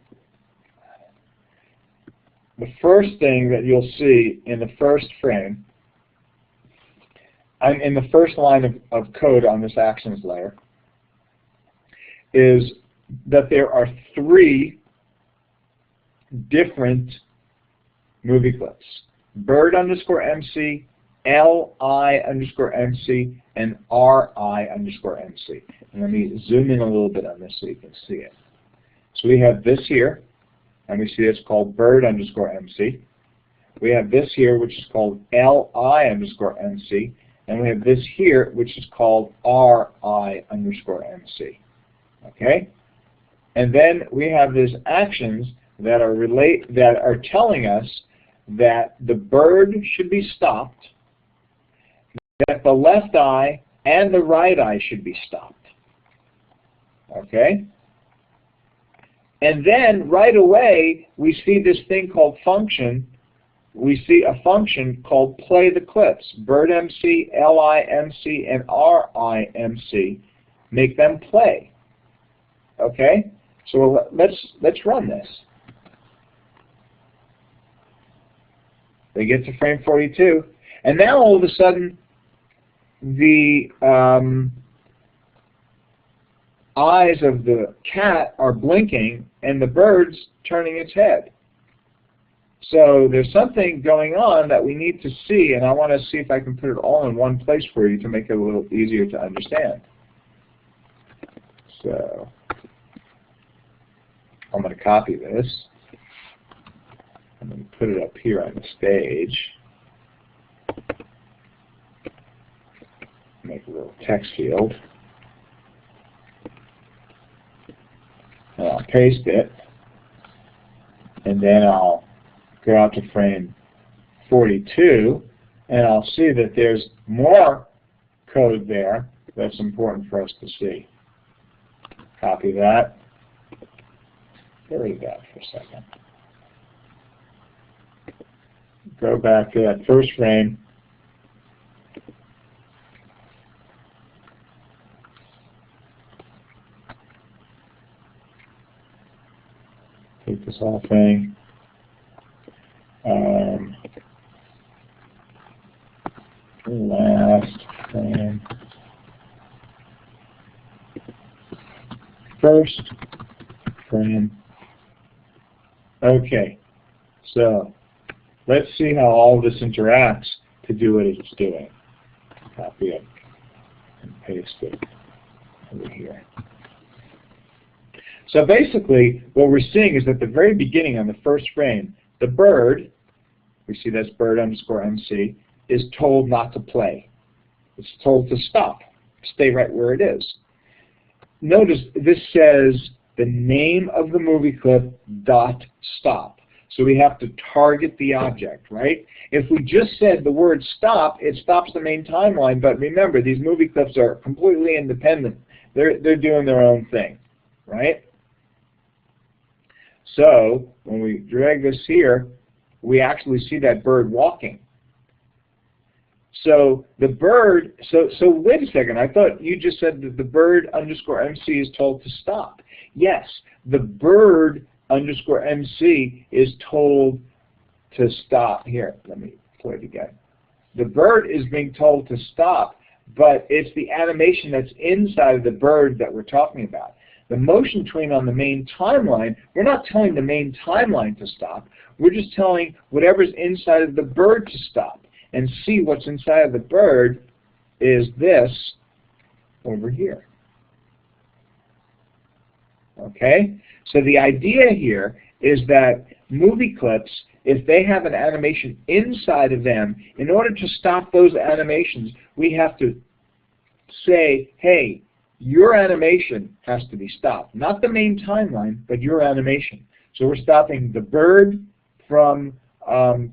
The first thing that you'll see in the first frame, and in the first line of code on this actions layer, is that there are 3 different movie clips. Bird_MC, LI_MC, and RI_MC. And let me zoom in a little bit on this so you can see it. So we have this here, and we see it's called Bird_MC. We have this here, which is called LI_MC, and we have this here, which is called RI_MC. Okay? And then we have these actions that are telling us that the bird should be stopped, that the left eye and the right eye should be stopped. Okay? And then right away we see this thing called function. We see a function called play the clips. BirdMC, LIMC, and RIMC. Make them play. Okay? So let's run this. They get to frame 42, and now all of a sudden the eyes of the cat are blinking and the bird's turning its head. So there's something going on that we need to see, and I want to see if I can put it all in one place for you to make it a little easier to understand. So I'm going to copy this. I'm going to put it up here on the stage. Make a little text field. And I'll paste it. And then I'll go out to frame 42, and I'll see that there's more code there that's important for us to see. Copy that. bury that for a second. Go back to that first frame. Take this whole thing. Last frame. First frame. Okay, so let's see how all this interacts to do what it's doing. Copy it and paste it over here. So basically, what we're seeing is at the very beginning on the first frame, the bird, we see that's bird_MC, is told not to play. It's told to stop, stay right where it is. Notice this says the name of the movie clip .stop. So we have to target the object, right? If we just said the word stop, it stops the main timeline, but remember, these movie clips are completely independent. They're doing their own thing, right? So when we drag this here, we actually see that bird walking. So the bird, so wait a second, I thought you just said that the bird_MC is told to stop. Yes, the bird_MC is told to stop. Here, let me play it again. The bird is being told to stop, but it's the animation that's inside of the bird that we're talking about. The motion train on the main timeline, we're not telling the main timeline to stop. We're just telling whatever's inside of the bird to stop. And see what's inside of the bird is this over here. Okay? So the idea here is that movie clips, if they have an animation inside of them, in order to stop those animations, we have to say, hey, your animation has to be stopped. Not the main timeline, but your animation. So we're stopping the bird from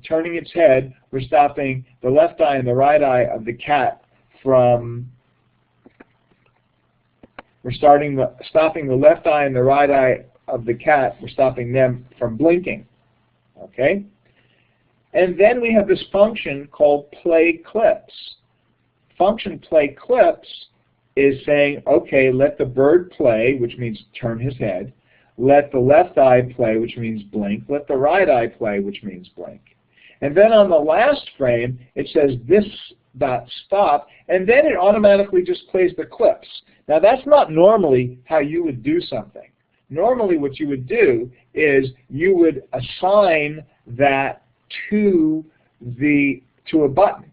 turning its head. We're stopping the left eye and the right eye of the cat from, stopping the left eye and the right eye of the cat, we're stopping them from blinking, okay? And then we have this function called play clips. Function play clips is saying, okay, let the bird play, which means turn his head. Let the left eye play, which means blink. Let the right eye play, which means blink. And then on the last frame, it says this.stop, and then it automatically just plays the clips. Now that's not normally how you would do something. Normally what you would do is you would assign that to a button.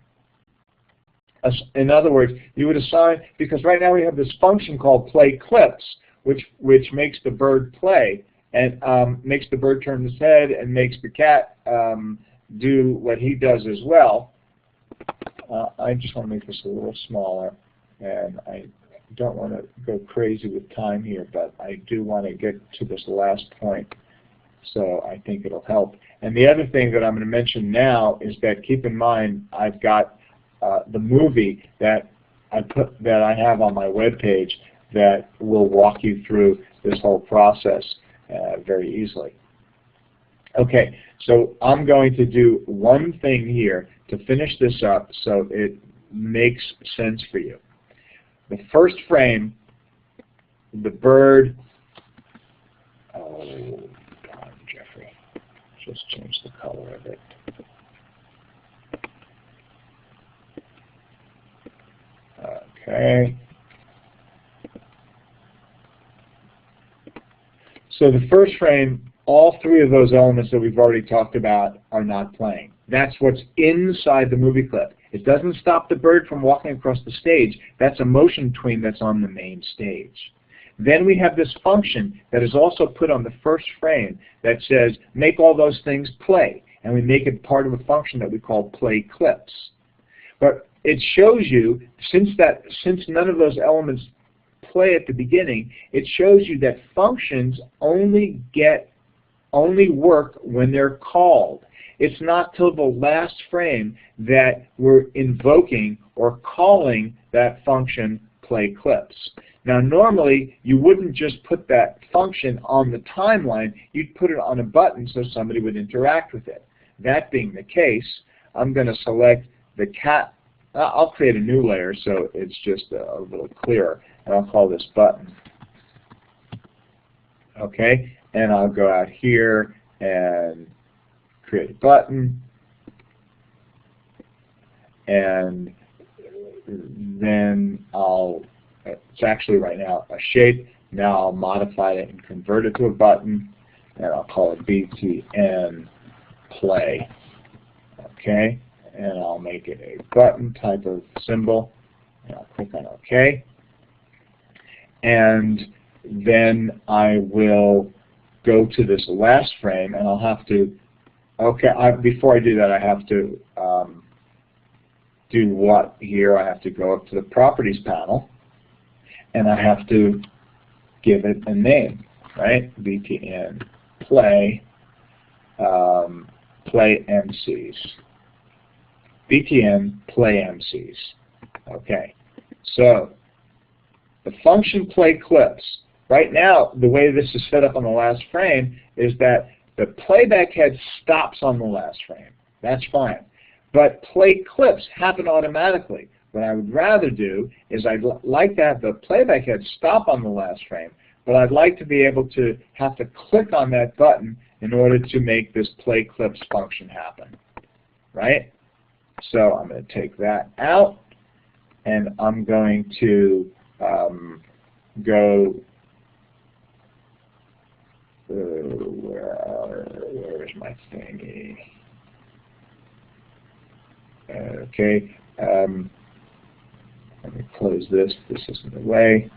In other words, you would assign, because right now we have this function called play clips, which makes the bird play and makes the bird turn his head and makes the cat do what he does as well. I just want to make this a little smaller, and I don't want to go crazy with time here, but I do want to get to this last point, so I think it'll help. And the other thing that I'm going to mention now is that keep in mind I've got the movie that I have on my webpage that will walk you through this whole process very easily. Okay, so I'm going to do one thing here to finish this up so it makes sense for you. The first frame, the bird, oh God, Jeffrey, just change the color of it. Okay. So the first frame, all three of those elements that we've already talked about are not playing. That's what's inside the movie clip. It doesn't stop the bird from walking across the stage. That's a motion tween that's on the main stage. Then we have this function that is also put on the first frame that says, make all those things play. And we make it part of a function that we call play clips. But it shows you, since none of those elements play at the beginning, it shows you that functions only work when they're called. It's not till the last frame that we're invoking or calling that function play clips. Now normally you wouldn't just put that function on the timeline, you'd put it on a button so somebody would interact with it. That being the case, I'm going to select the cat. I'll create a new layer so it's just a little clearer, and I'll call this button. Okay, and I'll go out here and create a button, and then it's actually right now a shape. Now I'll modify it and convert it to a button, and I'll call it BTN Play. Okay, and I'll make it a button type of symbol, and I'll click on OK. And then I will go to this last frame, and I'll have to, before I do that, I have to do what here? I have to go up to the Properties panel, and I have to give it a name, right? BTN Play, Play MCs. BTN Play MCs. Okay, so the function Play Clips. Right now, the way this is set up on the last frame is that the playback head stops on the last frame. That's fine. But Play Clips happen automatically. What I would rather do is I'd like to have the playback head stop on the last frame, but I'd like to be able to have to click on that button in order to make this Play Clips function happen. Right? So I'm going to take that out, and I'm going to go, where's my thingy? Okay, let me close this. This isn't the way.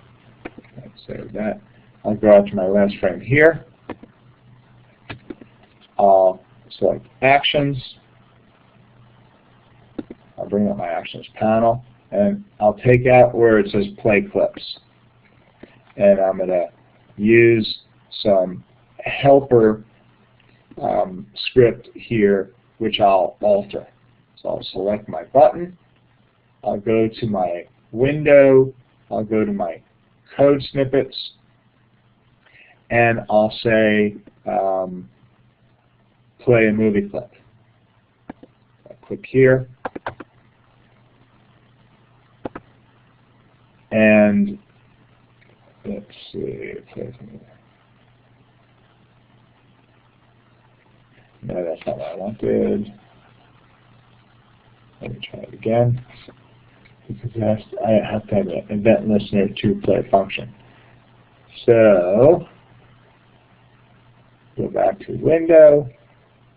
Let's save that. I'll go out to my last frame here. I'll select Actions. I'll bring up my Actions panel, and I'll take out where it says Play Clips. And I'm going to use some helper script here, which I'll alter. So I'll select my button. I'll go to my window. I'll go to my code snippets, and I'll say play a movie clip. I'll click here, and let's see. No, that's not what I wanted. Let me try it again, because I have to have an event listener to play function. So, go back to window,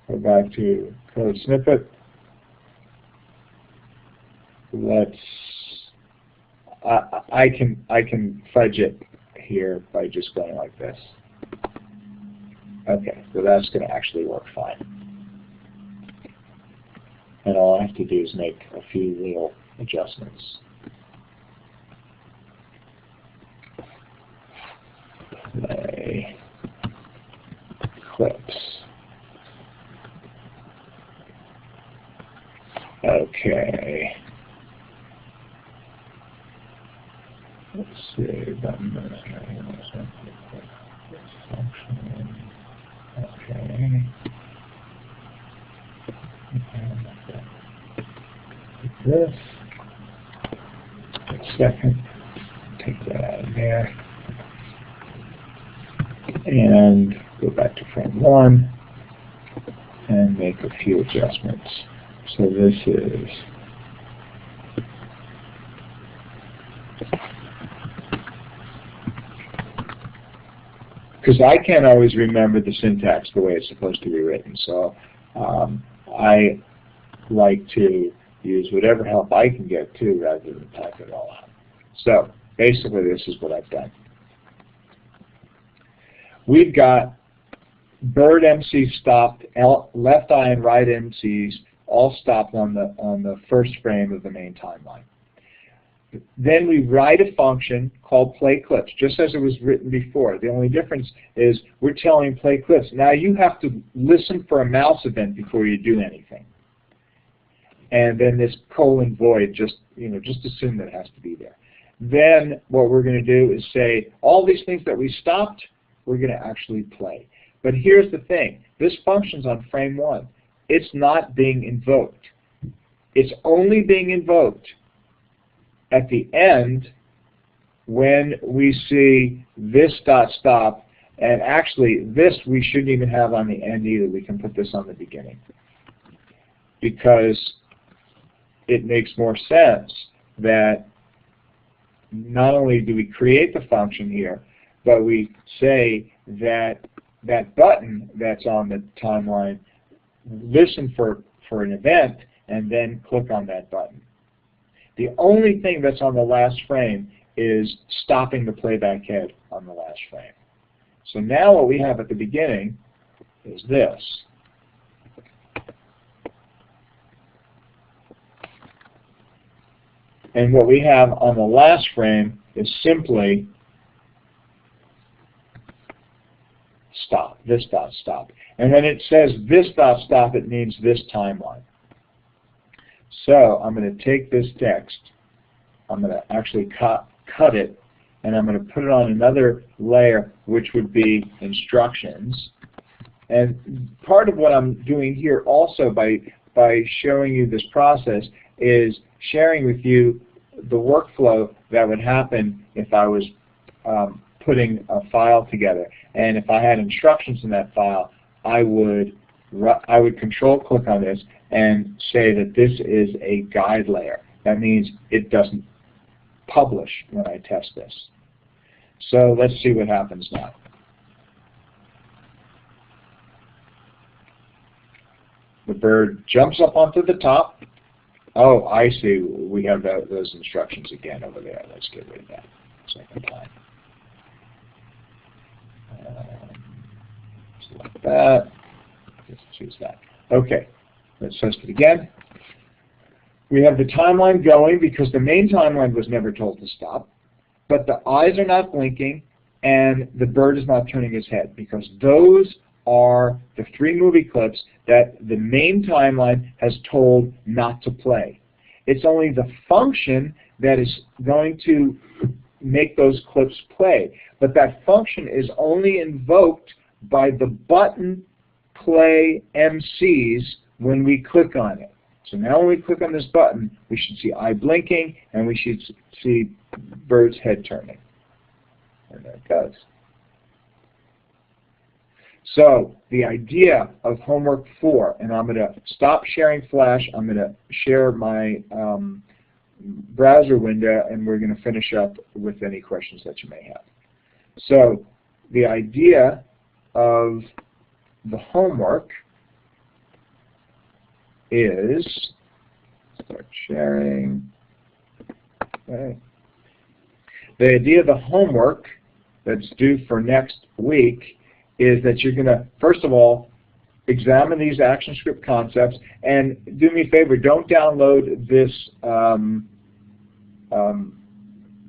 go back to code snippet. I can fudge it here by just going like this. Okay, so that's going to actually work fine. And all I have to do is make a few little adjustments. Play clips. Okay. Let's see. Okay. This. A second. Take that out of there. And go back to frame 1 and make a few adjustments. So this is because I can't always remember the syntax the way it's supposed to be written. So I like to use whatever help I can get too, rather than type it all out. So basically, this is what I've done. We've got bird MC stopped, left eye and right MCs all stopped on the first frame of the main timeline. Then we write a function called play clips, just as it was written before. The only difference is we're telling play clips. Now you have to listen for a mouse event before you do anything. And then this colon void, just assume that it has to be there. then what we're going to do is say all these things that we stopped, we're going to actually play. But here's the thing. This function's on frame 1. It's not being invoked. It's only being invoked at the end when we see this dot stop, and actually this we shouldn't even have on the end either. We can put this on the beginning because it makes more sense that not only do we create the function here, but we say that that button that's on the timeline, listen for an event and then click on that button. The only thing that's on the last frame is stopping the playback head on the last frame. So now what we have at the beginning is this. And what we have on the last frame is simply stop, this dot stop. And when it says this dot stop, it means this timeline. So I'm going to take this text, I'm going to actually cut it, and I'm going to put it on another layer, which would be instructions. And part of what I'm doing here also by showing you this process is sharing with you the workflow that would happen if I was putting a file together. And if I had instructions in that file, I would control click on this and say that this is a guide layer. That means it doesn't publish when I test this. So let's see what happens now. The bird jumps up onto the top. Oh, I see. We have those instructions again over there. Let's get rid of that second time. Select that. Let's choose that. Okay. Let's test it again. We have the timeline going because the main timeline was never told to stop, but the eyes are not blinking and the bird is not turning his head because those are the 3 movie clips that the main timeline has told not to play. It's only the function that is going to make those clips play, but that function is only invoked by the button play MCs when we click on it. So now when we click on this button, we should see eye blinking and we should see bird's head turning. And there it goes. So the idea of homework 4, and I'm going to stop sharing Flash, I'm going to share my browser window, and we're going to finish up with any questions that you may have. So the idea of the homework is, start sharing. Okay. The idea of the homework that's due for next week is that you're going to, first of all, examine these ActionScript concepts, and do me a favor, don't download this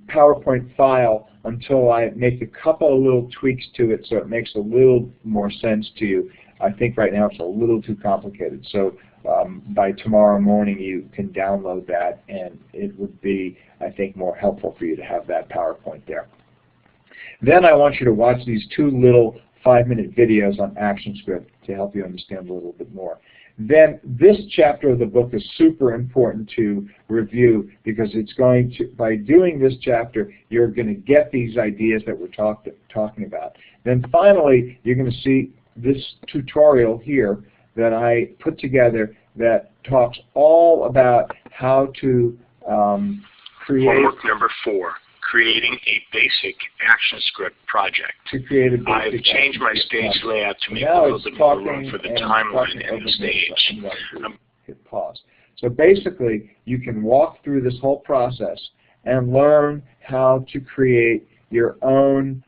PowerPoint file until I make a couple of little tweaks to it so it makes a little more sense to you. I think right now it's a little too complicated. So by tomorrow morning you can download that, and it would be, I think, more helpful for you to have that PowerPoint there. Then I want you to watch these 2 little 5-minute videos on ActionScript to help you understand a little bit more. Then this chapter of the book is super important to review because it's going to, by doing this chapter, you're going to get these ideas that we're talking about. Then finally, you're going to see this tutorial here that I put together that talks all about how to create... Homework number 4. Creating a basic ActionScript project. To create a basic I've changed my stage layout to make now a little bit more room for the timeline and the stage. Hit pause. So basically, you can walk through this whole process and learn how to create your own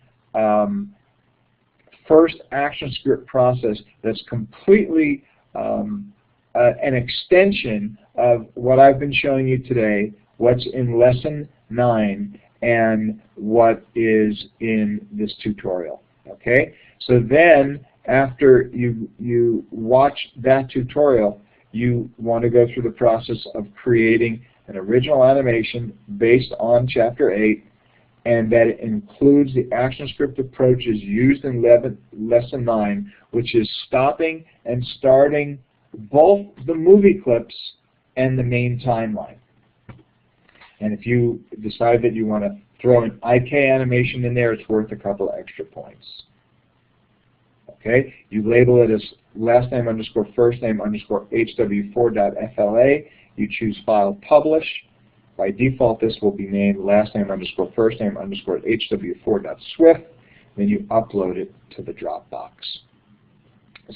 first ActionScript process that's completely an extension of what I've been showing you today, what's in Lesson 9, and what is in this tutorial. Okay? So then, after you watch that tutorial, you want to go through the process of creating an original animation based on Chapter 8, and that it includes the ActionScript approaches used in Lesson 9, which is stopping and starting both the movie clips and the main timeline. And if you decide that you want to throw an IK animation in there, it's worth a couple extra points. Okay, you label it as last name underscore first name underscore hw4.fla. You choose File Publish. By default, this will be named last name underscore first name underscore hw4.swift. Then you upload it to the Dropbox.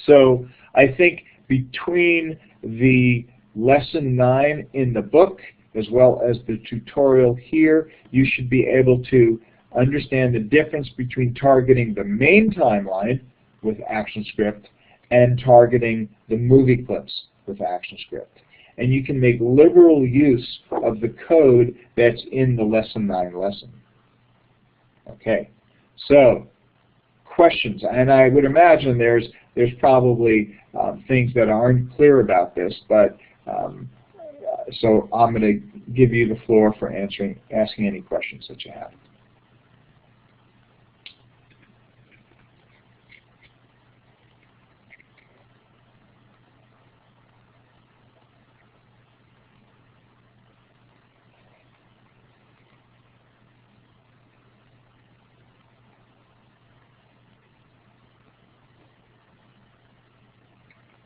So I think between the Lesson 9 in the book as well as the tutorial here, you should be able to understand the difference between targeting the main timeline with ActionScript and targeting the movie clips with ActionScript. And you can make liberal use of the code that's in the Lesson 9 lesson. Okay, so questions, and I would imagine there's probably things that aren't clear about this, but so I'm going to give you the floor for asking any questions that you have.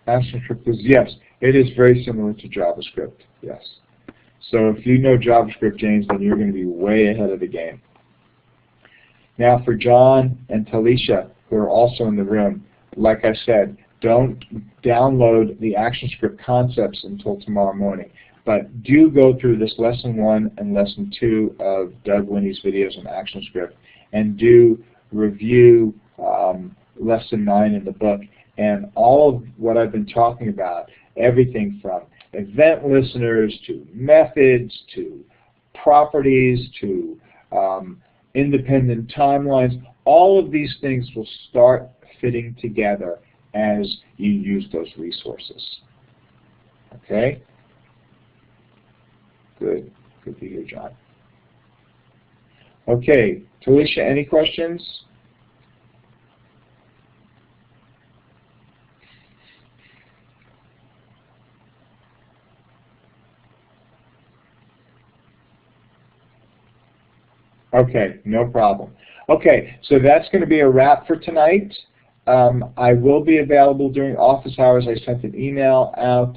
ActionScript is, yes, it is very similar to JavaScript, yes. So if you know JavaScript, James, then you're going to be way ahead of the game. Now for John and Talisha, who are also in the room, like I said, don't download the ActionScript concepts until tomorrow morning. But do go through this Lesson 1 and Lesson 2 of Doug Winnie's videos on ActionScript, and do review Lesson 9 in the book. And all of what I've been talking about, everything from event listeners to methods to properties to independent timelines, all of these things will start fitting together as you use those resources. Okay? Good. Good to hear, John. Okay, Talisha, any questions? Okay, no problem. Okay, so that's going to be a wrap for tonight. I will be available during office hours. I sent an email out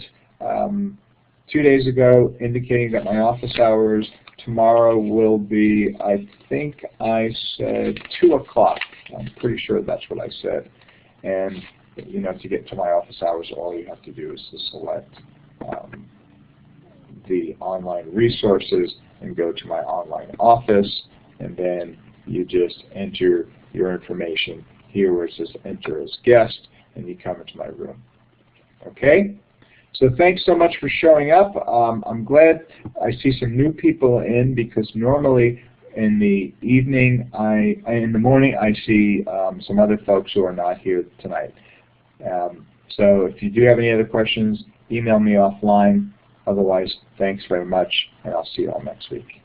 2 days ago indicating that my office hours tomorrow will be, I think I said 2 o'clock. I'm pretty sure that's what I said. And you know, to get to my office hours, all you have to do is to select the online resources and go to my online office, and then you just enter your information here where it says enter as guest, and you come into my room. Okay? So thanks so much for showing up. I'm glad I see some new people in, because normally in the evening, in the morning, I see some other folks who are not here tonight. So if you do have any other questions, email me offline. Otherwise, thanks very much, and I'll see you all next week.